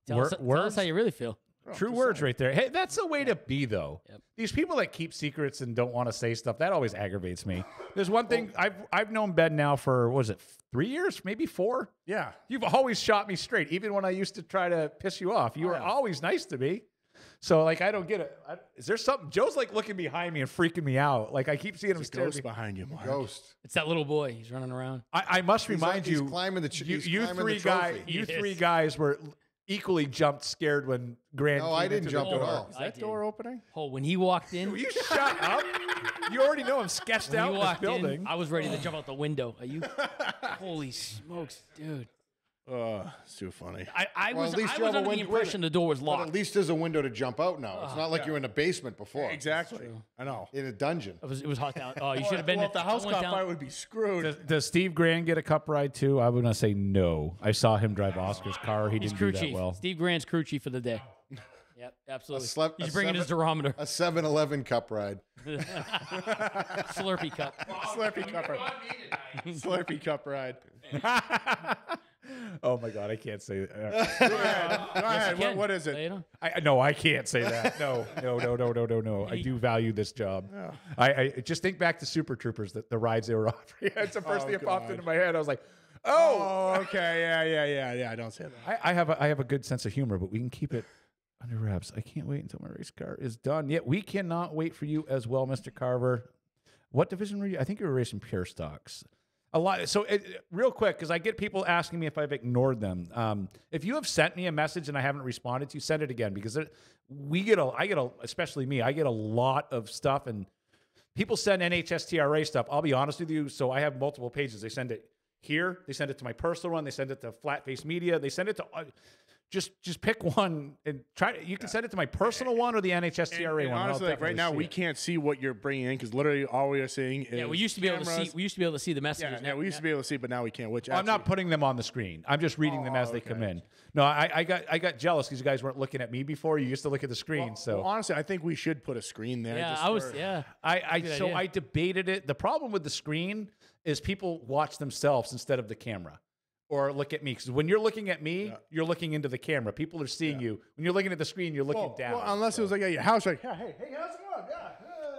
Tell us how you really feel.
True words right there. Hey, that's the way to be, though.
Yep.
These people that keep secrets and don't want to say stuff, that always aggravates me. There's one thing, I've known Ben now for, what was it, 3 years, maybe 4?
Yeah.
You've always shot me straight, even when I used to try to piss you off. You were always nice to me. So, like, I don't get it. Is there something? Joe's, like, looking behind me and freaking me out. Like, I keep seeing him staring
Ghost behind you, Mark.
Ghost.
It's that little boy. He's running around.
I must remind
He's
you,
climbing the he's
you
climbing
three
the trophy.
you three guys were equally jumped scared when Grant
No,
came
I didn't
into
jump
the
at
door.
all.
Is that door opening?
Oh, when he walked in,
Will you shut up? You already know I'm sketched
when
out
he
in this
walked
building.
in, I was ready to jump out the window. Are you? Holy smokes, dude!
It's too funny.
I
Well,
was
at least you
under
have a
the
window.
impression the door was
But
locked.
at least there's a window to jump out now. It's not like you're in a basement before.
Exactly. I know.
In a dungeon.
It was hot down. Oh, you should have been.
Well, if the house
I went
caught
down-
fire, would be screwed.
Does Steve Grand get a cup ride too? I would gonna say no. I saw him drive Oscar's car. He
He's
didn't
crew
do that
chief.
well.
Steve Grant's crew chief for the day. Yep, absolutely. He's
a
bringing his durometer.
A 7-Eleven cup ride.
Slurpee cup.
Slurpee cup ride. Slurpee cup ride.
Oh my God, I can't say that.
Go ahead.
Ken,
What is
say
it?
on.
No, I can't say that. No. I do value this job. I just think back to Super Troopers, the rides they were offering. It's the first thing that popped into my head. I was like,
Oh, okay. Yeah. Don't say that.
I have a good sense of humor, but we can keep it under wraps. I can't wait until my race car is done. Yet we cannot wait for you as well, Mr. Carver. What division were you? I think you were racing pure stocks. A lot. So real quick, because I get people asking me if I've ignored them. If you have sent me a message and I haven't responded to you, send it again, because especially me, I get a lot of stuff, and people send NHSTRA stuff. I'll be honest with you. So I have multiple pages. They send it here. They send it to my personal one. They send it to Flatface Media. They send it to just pick one and try. You can send it to my personal one or the NHSTRA
And
one.
honestly, like right now, we can't see what you're bringing in because literally all we are seeing is
Yeah, we used to be able to see. We used to be able to see the messages.
Yeah, we used to be able to see, but now we can't. Which
I'm not putting them on the screen. I'm just reading them as they come in. No, I got jealous because you guys weren't looking at me before. You used to look at the screen. So
honestly, I think we should put a screen there.
Yeah,
just
I debated it. The problem with the screen is people watch themselves instead of the camera. Or look at me, because when you're looking at me, you're looking into the camera. People are seeing you. When you're looking at the screen, you're looking down.
Well, unless it was like at your house, like, hey, how's it going? Yeah.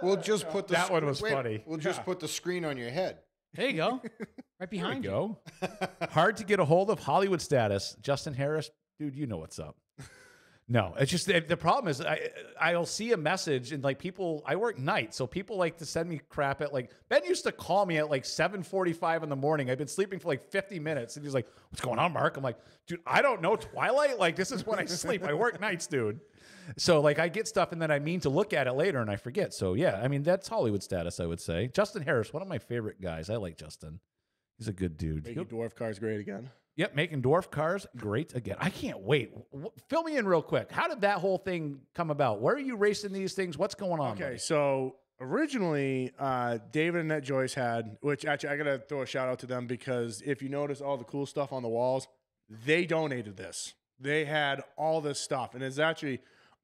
We'll just put the
That one was funny.
We'll just put the screen on your head.
There you go. Right
There
behind
you
you.
go. Hard to get a hold of. Hollywood status. Justin Harris, dude, you know what's up. No, it's just the problem is I'll see a message and like people. I work night, so people like to send me crap at like Ben used to call me at like 7:45 in the morning. I've been sleeping for like 50 minutes, and he's like, "What's going on, Mark?" I'm like, "Dude, I don't know. Twilight? Like this is when I sleep. I work nights, dude." So like I get stuff and then I mean to look at it later and I forget. So yeah, I mean that's Hollywood status, I would say. Justin Harris, one of my favorite guys. I like Justin. He's a good dude.
Making dwarf cars great again.
Yep, making dwarf cars great again. I can't wait. Fill me in real quick. How did that whole thing come about? Where are you racing these things? What's going on?
Okay,
buddy?
so originally, David and Annette Joyce had, which actually I got to throw a shout out to them because if you notice all the cool stuff on the walls, they donated this. They had all this stuff, and it's actually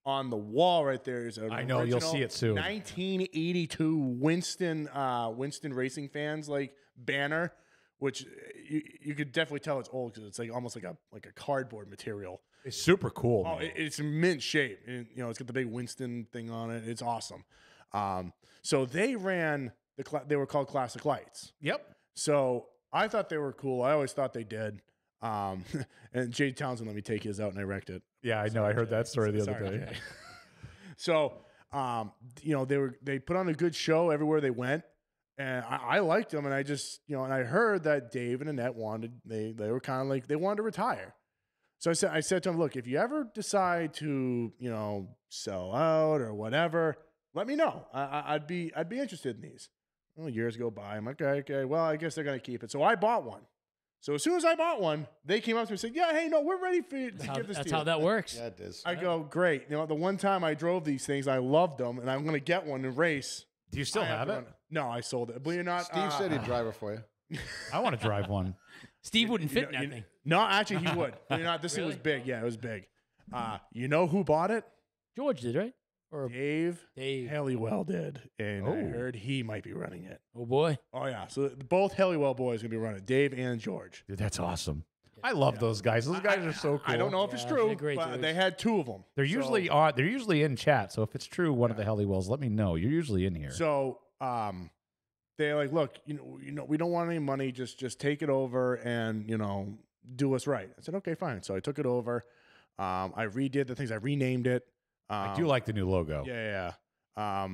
on the wall right there. Is
I know, you'll see it soon.
1982 Winston Racing Fans like banner, which you could definitely tell it's old because it's like almost like a cardboard material.
It's super cool.
Oh,
man.
it's mint shape. And, it's got the big Winston thing on it. It's awesome. So they ran they were called Classic Lights.
Yep.
So I thought they were cool. I always thought they did. And Jay Townsend let me take his out and I wrecked it.
Yeah, I know. I heard that story the other
Sorry,
day.
Jay. So, they put on a good show everywhere they went. And I liked them, and I just, and I heard that Dave and Annette they were kind of like, they wanted to retire. So I said to him, look, if you ever decide to, sell out or whatever, let me know. I'd be interested in these. Well, years go by. I'm like, okay, well, I guess they're going to keep it. So I bought one. So as soon as I bought one, they came up to me and said, yeah, hey, no, we're ready for you to give this to you.
That's how that works.
Yeah, it is.
I go, great. The one time I drove these things, I loved them, and I'm going to get one and race
Do you still have it?
No, I sold it. Believe it or not,
Steve said he'd drive it for you.
I want to drive one.
Steve wouldn't fit in that thing.
No, actually, he would. Believe it or not, this thing was big. Yeah, it was big. You know who bought it?
George did, right? Or
Dave
Dave.
Hellywell did, and I heard he might be running it.
Oh boy.
Oh yeah, so both Hellywell boys are gonna be running it, Dave and George.
Dude, that's awesome. I love those guys. Those guys are so cool.
I don't know if it's
Yeah,
true,
they're great
but
dudes.
they had 2 of them.
They're usually on. They're usually in chat. So if it's true, one of the Hellywells, let me know. You're usually in here.
So they're like, look, we don't want any money. Just take it over and do us right. I said, okay, fine. So I took it over. I redid the things. I renamed it.
I do like the new logo.
Yeah. I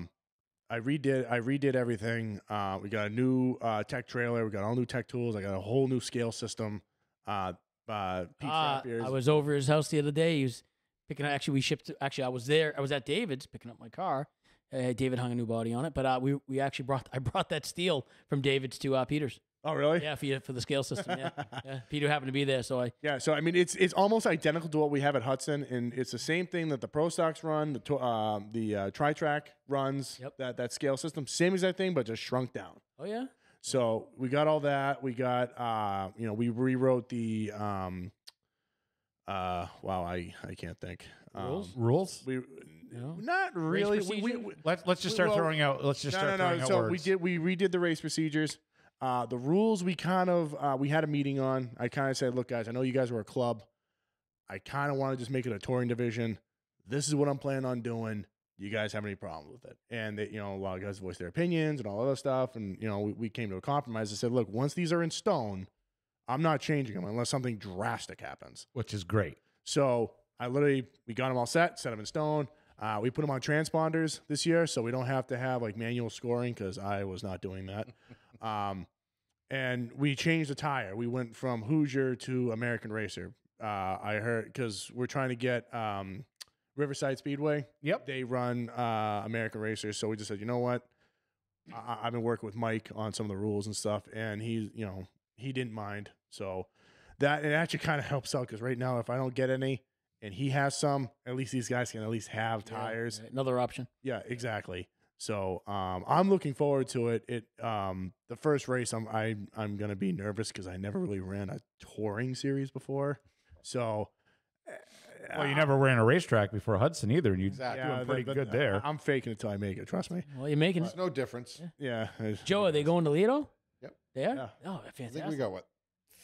redid everything. We got a new tech trailer. We got all new tech tools. I got a whole new scale system.
I was over his house the other day. He was picking up. Actually, we shipped. Actually, I was there. I was at David's picking up my car. David hung a new body on it, but we actually brought that steel from David's to Peter's.
Oh, really?
Yeah, for the scale system. Yeah. Peter happened to be there, so I.
Yeah, so I mean, it's almost identical to what we have at Hudson, and it's the same thing that the Pro Stocks run, the Tri-Track runs.
Yep.
That scale system, same exact thing, but just shrunk down.
Oh yeah.
So we got all that. We got we rewrote the wow, I can't think.
Rules?
We
No?
not really.
Let's just start throwing out. Let's just start throwing out
So
words.
we redid the race procedures. The rules we kind of we had a meeting on. I kind of said, look, guys, I know you guys were a club. I kind of want to just make it a touring division. This is what I'm planning on doing. Do you guys have any problem with it? And they, a lot of guys voiced their opinions and all other stuff. And we came to a compromise. I said, look, once these are in stone, I'm not changing them unless something drastic happens.
Which is great.
So we got them all set them in stone. We put them on transponders this year, so we don't have to have like manual scoring because I was not doing that. And we changed the tire. We went from Hoosier to American Racer. I heard because we're trying to get Riverside Speedway.
Yep.
They run American Racers, so we just said, you know what? I've been working with Mike on some of the rules and stuff, and he didn't mind. So that it actually kind of helps out because right now, if I don't get any and he has some, at least these guys can at least have tires.
Another option.
Yeah, exactly. So I'm looking forward to it. The first race I'm gonna be nervous because I never really ran a touring series before. So
Well, you never ran a racetrack before Hudson either, and you're
Exactly.
doing pretty good there.
I'm faking it till I make it. Trust me.
Well, you're making
There's
it.
no difference.
Yeah.
Joe, are they going to Lido?
Yep.
They are?
Yeah.
Oh,
I
fantastic.
think we got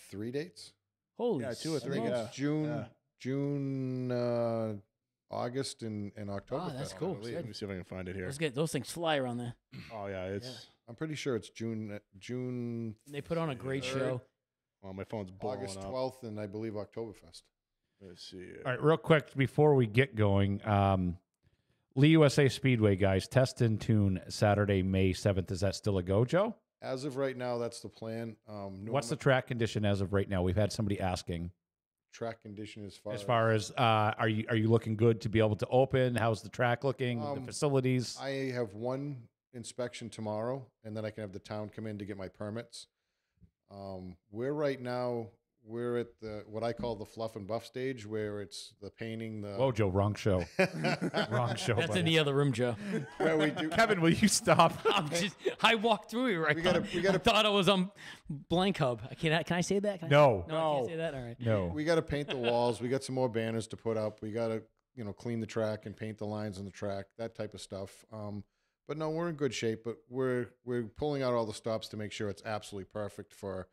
3 dates?
Holy
2 or 3.
I think
Yeah.
it's June,
Yeah.
June, August, and October.
Oh, that's
Fest, I
cool.
believe.
Let me see if I can find it here.
Let's get those things fly around there.
Oh yeah, it's
I'm pretty sure it's June.
They put on a great show.
well, my phone's blowing
August
up.
12th, and I believe Oktoberfest.
Let's see.
All right, real quick before we get going, Lee USA Speedway guys, test and tune Saturday, May 7th. Is that still a go, Joe?
As of right now, that's the plan.
What's the track condition as of right now? We've had somebody asking.
track condition
As far as are you looking good to be able to open? How's the track looking? The facilities?
I have one inspection tomorrow, and then I can have the town come in to get my permits. We're at the what I call the fluff and buff stage, where it's the painting.
Whoa, Joe, wrong show. Wrong show.
That's
buddy.
in the other room, Joe.
where we do.
Kevin, will you stop?
I walked through here. I thought I was on Blank Hub. Can I say that? Can I
No.
No, I can't say that. All right.
No.
We got to paint the walls. We got some more banners to put up. We got to clean the track and paint the lines on the track, that type of stuff. But no, we're in good shape. But we're pulling out all the stops to make sure it's absolutely perfect for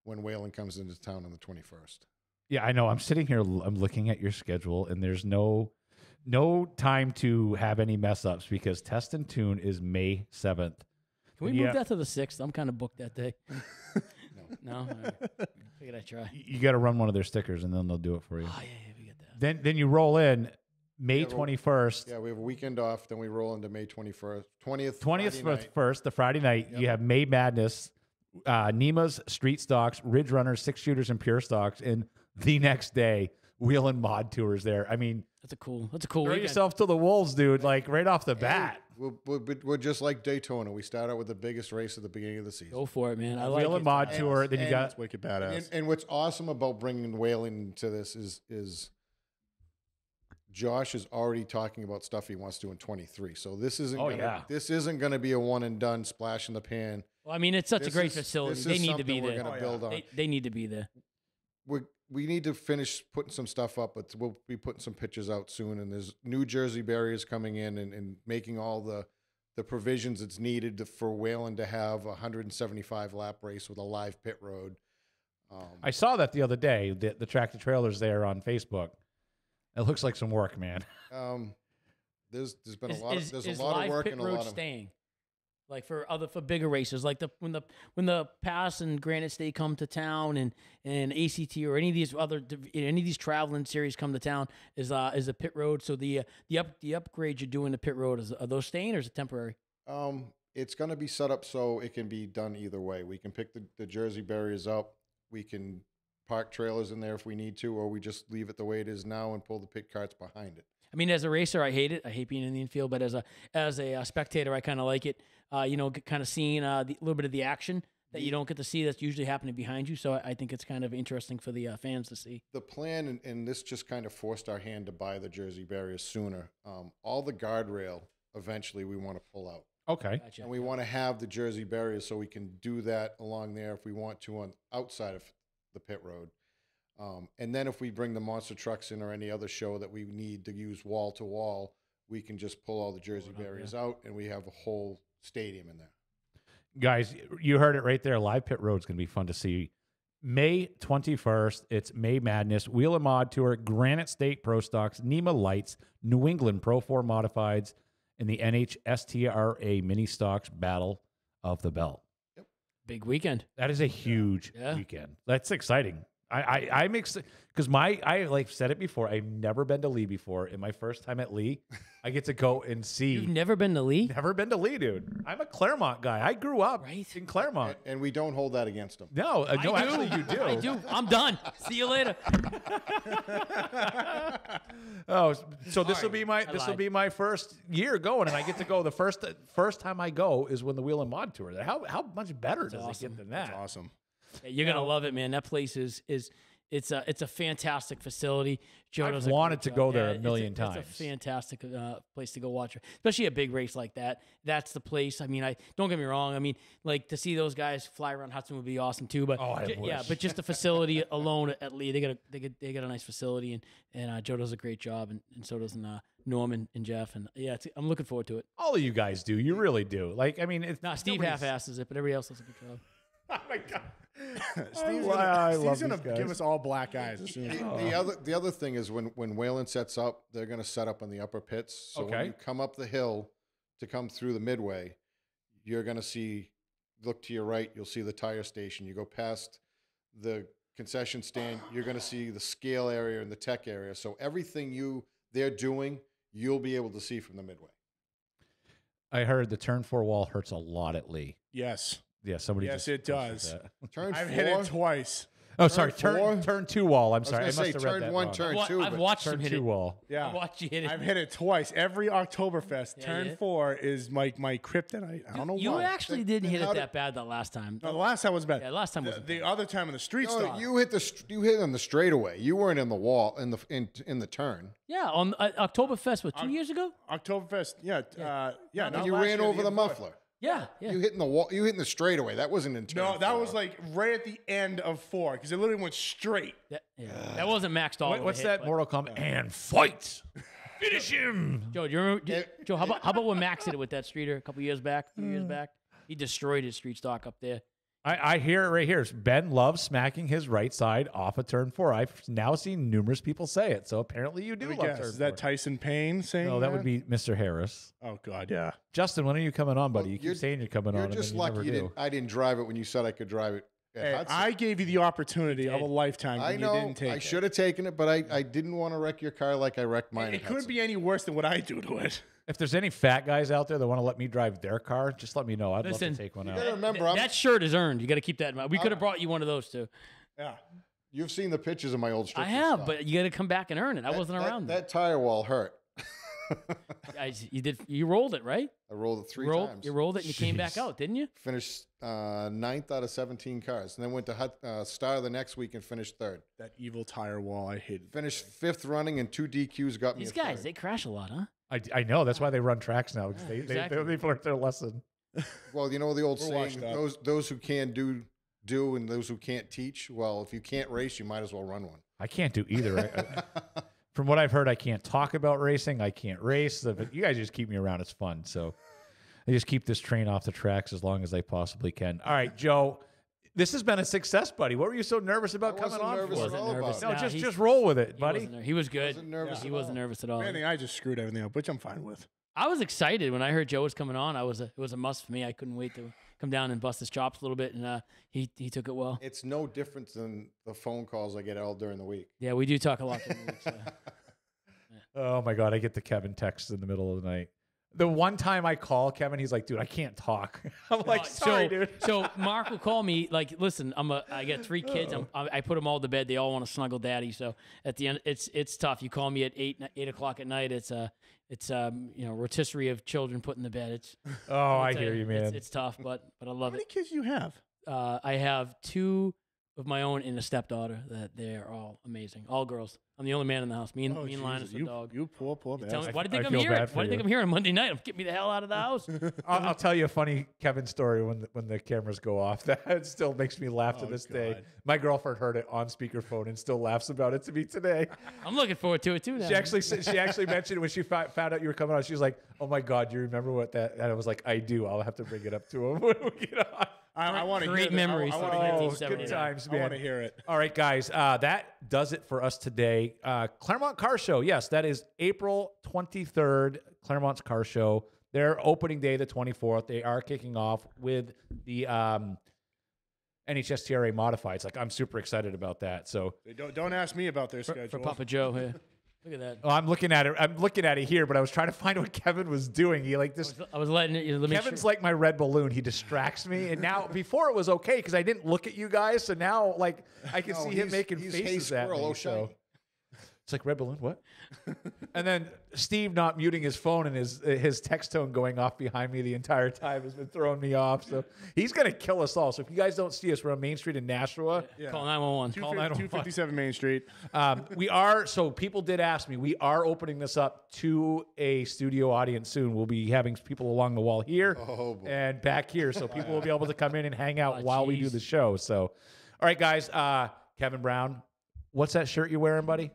when Whalen comes into town on the 21st.
Yeah, I know. I'm sitting here. I'm looking at your schedule, and there's no time to have any mess ups because test and tune is May 7th.
Can we move that to the 6th? I'm kind of booked that day. No. All right. Figured I'd try.
You got to run one of their stickers, and then they'll do it for you.
Oh yeah, we get that.
Then you roll in May 21st.
Yeah, we have a weekend off. Then we roll into May 21st, 20th.
20th first, the Friday night.
Yep.
You have May Madness, Neema's Street Stocks, Ridge Runners, 6 Shooters, and Pure Stocks. And the next day, Wheel and Mod Tours there. I mean,
That's a cool
throw
weekend.
yourself to the wolves, dude, like right off the bat.
We're just like Daytona. We start out with the biggest race at the beginning of the season.
Go for it, man. I like
Wheel
it.
and Mod Tour. Then you got
It's wicked badass.
And what's awesome about bringing Whalen into this is Josh is already talking about stuff he wants to do in 23. So this isn't
Oh,
gonna,
yeah.
this isn't going to be a one and done splash in the pan.
Well, I mean, it's such a
This
great
is-
facility.
this
They
is
need to be
something we're
there.
gonna build on.
They need to be there.
We need to finish putting some stuff up, but we'll be putting some pictures out soon. And there's New Jersey barriers coming in and making all the provisions that's needed for Whalen to have a 175 lap race with a live pit road.
I saw that the other day. The tractor trailers there on Facebook. It looks like some work, man.
There's been a lot
Is
of
live
work
pit
and a
road
lot of
staying? Like for bigger races, like when the Pass and Granite State come to town, and ACT or any of these traveling series come to town, is a pit road. So the upgrade you're doing to pit road, are those staying or is it temporary?
It's going to be set up so it can be done either way. We can pick the Jersey barriers up. We can park trailers in there if we need to, or we just leave it the way it is now and pull the pit carts behind it.
I mean, as a racer, I hate it. I hate being in the infield, but as a spectator, I kind of like it. Kind of seeing the little bit of the action that you don't get to see that's usually happening behind you. So I think it's kind of interesting for the fans to see.
The plan, and this just kind of forced our hand to buy the Jersey barriers sooner. All the guardrail, eventually, we want to pull out.
Okay.
Gotcha.
And we want to have the Jersey barriers so we can do that along there if we want to on outside of the pit road. And then if we bring the monster trucks in or any other show that we need to use wall to wall, we can just pull all the Jersey barriers out and we have a whole stadium in there.
Guys, you heard it right there. Live pit road's going to be fun to see. May 21st, it's May Madness, Wheel and Mod Tour, Granite State Pro Stocks, NEMA Lights, New England Pro 4 Modifieds, and the NHSTRA Mini Stocks Battle of the Belt.
Yep.
Big weekend.
That is a huge weekend. That's exciting. I'm excited because I like said it before. I've never been to Lee before. In my first time at Lee, I get to go and see.
You've never been to Lee?
Never been to Lee, dude. I'm a Claremont guy. I grew up in Claremont.
And we don't hold that against them.
No, no, actually you do.
I do. I'm done. See you later.
Oh, so this will be my first year going, and I get to go. The first time I go is when the Wheel and Mod Tour. How much better does it get than that?
That's awesome.
Yeah, you're gonna love it, man. That place is it's a fantastic facility. Joe
I've
does a
wanted
great
to go
job.
there
Yeah,
a million
it's
times.
It's a fantastic place to go watch, especially a big race like that. That's the place. I mean, don't get me wrong. I mean, like to see those guys fly around Hudson would be awesome too. But but just the facility alone at Lee, they got a nice facility, and Joe does a great job, and so does Norm and Jeff, and I'm looking forward to it.
All of you guys do. You really do. Like, I mean, it's
Steve half-asses it, but everybody else does a good job.
Oh my God.
Steve's gonna give us all black eyes as soon as
The other thing is when Whalen sets up, they're going to set up in the upper pits. So when you come up the hill to come through the midway, you're going to look to your right, you'll see the tire station. You go past the concession stand, you're going to see the scale area and the tech area. So everything they're doing, you'll be able to see from the midway.
I heard the turn 4 wall hurts a lot at Lee.
Yes.
Yeah, somebody.
Yes,
just
it does.
Turn
I've
4.
hit it twice.
Oh, sorry.
Turn
Turn 2 wall. I'm sorry. I
I was
must
going to
have
say
read
turn
that
1,
wrong.
turn 2.
I've
but
watched him
Turn
hit
2
it.
wall.
Yeah.
I watched you hit it.
I've hit it twice. Every Oktoberfest.
Yeah,
Turn
yeah.
4 is my kryptonite. I don't know
You
why.
actually didn't hit
how
it
did-
that bad that last time.
No, the last time was bad.
Yeah, last time was
the other time in the street
No,
stop.
you hit on the straightaway. You weren't in the wall in the turn.
Yeah, on Oktoberfest, 2 years ago?
Oktoberfest. Yeah. Not
You
last
ran
year,
over the
year before.
muffler.
Yeah, yeah.
You hit in the wall. You hit in the straightaway. That wasn't in turn.
No, that
4.
was like right at the end of 4 because it literally went straight.
That wasn't maxed all.
What's that Mortal Kombat? And fight. Finish him.
Joe, do you remember? Joe, how about when Max did it with that streeter a couple years back, a few years back? He destroyed his street stock up there.
I hear it right here. Ben loves smacking his right side off of turn 4. I've now seen numerous people say it. So apparently you do
Let me
love
guess,
turn
is that
4.
Tyson Payne saying
No, that would be Mr. Harris.
Oh, God, yeah.
Justin, when are you coming on, buddy? You
you're-
keep saying you're coming
You're
on.
just
and then
lucky
you never do.
I didn't drive it when you said I could drive it. At
Hey,
Hudson.
I gave you the opportunity of a lifetime,
I
and
know.
you didn't take
I
it.
should have taken it, but I didn't want to wreck your car like I wrecked mine.
It
at
couldn't
Hudson.
be any worse than what I do to it.
If there's any fat guys out there that want to let me drive their car, just let me know. I'd
Listen,
love to take one
You
out.
gotta remember, I'm-
That shirt is earned. You got to keep that in mind. We could have brought you one of those too.
Yeah.
You've seen the pictures of my old.
I have, but you got to come back and earn it. I wasn't around.
That tire wall hurt.
You rolled it, right?
I rolled it three
times.
times.
You rolled it and you came back out, didn't you?
Finished 9th out of 17 cars. And then went to Star the next week and finished 3rd.
That evil tire wall, I hated.
Finished 5th running and 2 DQs got me.
These guys, they crash a lot, huh?
I know. That's why they run tracks now. Because
exactly.
they've learned their lesson.
Well, you know the old
We're
saying,
washed up.
those who can do and those who can't teach. Well, if you can't race, you might as well run one.
I can't do either. From what I've heard, I can't talk about racing. I can't race. But you guys just keep me around. It's fun. So I just keep this train off the tracks as long as I possibly can. All right, Joe. This has been a success, buddy. What were you so nervous about coming on
nervous
for?
at all about
No,
it.
just roll with it, buddy.
He was good.
Wasn't nervous
He
at
wasn't
all.
nervous at all.
I think I just screwed everything up, which I'm fine with.
I was excited when I heard Joe was coming on. It was a must for me. I couldn't wait to come down and bust his chops a little bit, and he took it well.
It's no different than the phone calls I get all during the week.
Yeah, we do talk a lot during the week. So.
Oh my God, I get the Kevin text in the middle of the night. The one time I call Kevin, he's like, dude, I can't talk. I'm like, sorry, dude.
So Mark will call me like, listen, I got 3 kids. I put them all to bed. They all want to snuggle daddy. So at the end, it's tough. You call me at 8 o'clock at night. It's rotisserie of children put in the bed.
I hear you, man.
It's tough, but I love
How many
it.
kids do you have?
I have 2 of my own and a stepdaughter that they are all amazing. All girls. I'm the only man in the house. Me and Linus, the dog.
You poor
Tell me,
bastard.
why do you think
I
I'm
feel
here?
bad for
Why do you think
you.
I'm here on Monday night? Get me the hell out of the house.
I'll tell you a funny Kevin story when the cameras go off. That still makes me laugh to
Oh,
this day.
God.
My girlfriend heard it on speakerphone and still laughs about it to me today.
I'm looking forward to it too. Now.
She actually mentioned when she found out you were coming on. She was like, "Oh my God, you remember what that?" And I was like, "I do. I'll have to bring it up to him when we get on."
I want to hear
Great
that.
memories.
I want to
Oh,
hear
good
these stories.
times,
I want
man.
to hear it.
All right, guys, that does it for us today. Claremont Car Show. Yes, that is April 23rd, Claremont's Car Show. Their opening day, the 24th. They are kicking off with the NHSTRA Modifieds. Like, I'm super excited about that. So,
They don't ask me about their schedule.
for Papa Joe here. Look at that.
oh, I'm looking at it here, but I was trying to find what Kevin was doing. He like this.
I was letting it. Let me
Kevin's like my red balloon. He distracts me, and now before it was okay because I didn't look at you guys. So now, like, I can see him making
he's
faces
hey,
at
squirrel,
me.
oh,
So.
shiny.
It's like red balloon. What? And then Steve not muting his phone and his text tone going off behind me the entire time has been throwing me off. So he's gonna kill us all. So if you guys don't see us, we're on Main Street in Nashua.
Yeah.
Call 911. Call 911.
257 Main Street.
We are. So people did ask me. We are opening this up to a studio audience soon. We'll be having people along the wall here
Oh, boy.
and back here, so people will be able to come in and hang out
Oh,
while we do
geez.
the show. So, all right, guys. Kevin Brown, what's that shirt you're wearing, buddy?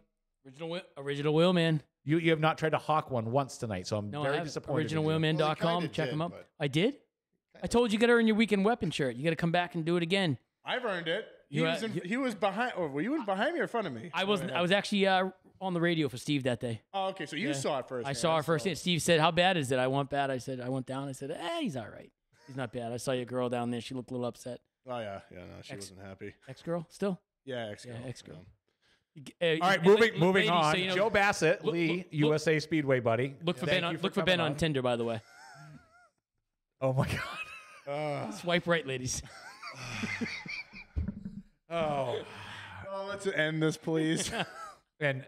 Original Wheelman.
You have not tried to hawk one once tonight, so I'm
No,
very
I have
disappointed. in you.
originalwheelman.com.
kinda
Check
did,
them out.
but-
I did? I told you, you got to earn your weekend weapon shirt. You got to come back and do it again.
I've earned it.
You,
He was behind. Or were you behind me or in front of me?
I was actually on the radio for Steve that day.
Oh, okay. So you saw it first.
I saw her first. And Steve said, "How bad is it?" I went bad. I went down. I said, "He's all right. He's not bad." I saw your girl down there. She looked a little upset.
Oh yeah. No, she wasn't happy.
Ex-girl still?
Yeah, ex-girl.
Yeah, ex-girl.
All right, moving
ladies,
on.
so you know-
Joe Bassett, Lee, USA Speedway buddy.
Look for
Thank
Ben.
you
Look for
coming
Ben on Tinder, by the way.
Oh my God.
Swipe right, ladies.
Oh.
Oh, let's end this, please.
And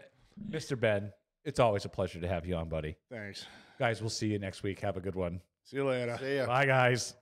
Mr. Ben, it's always a pleasure to have you on, buddy.
Thanks.
Guys, we'll see you next week. Have a good one.
See you later.
See ya.
Bye, guys.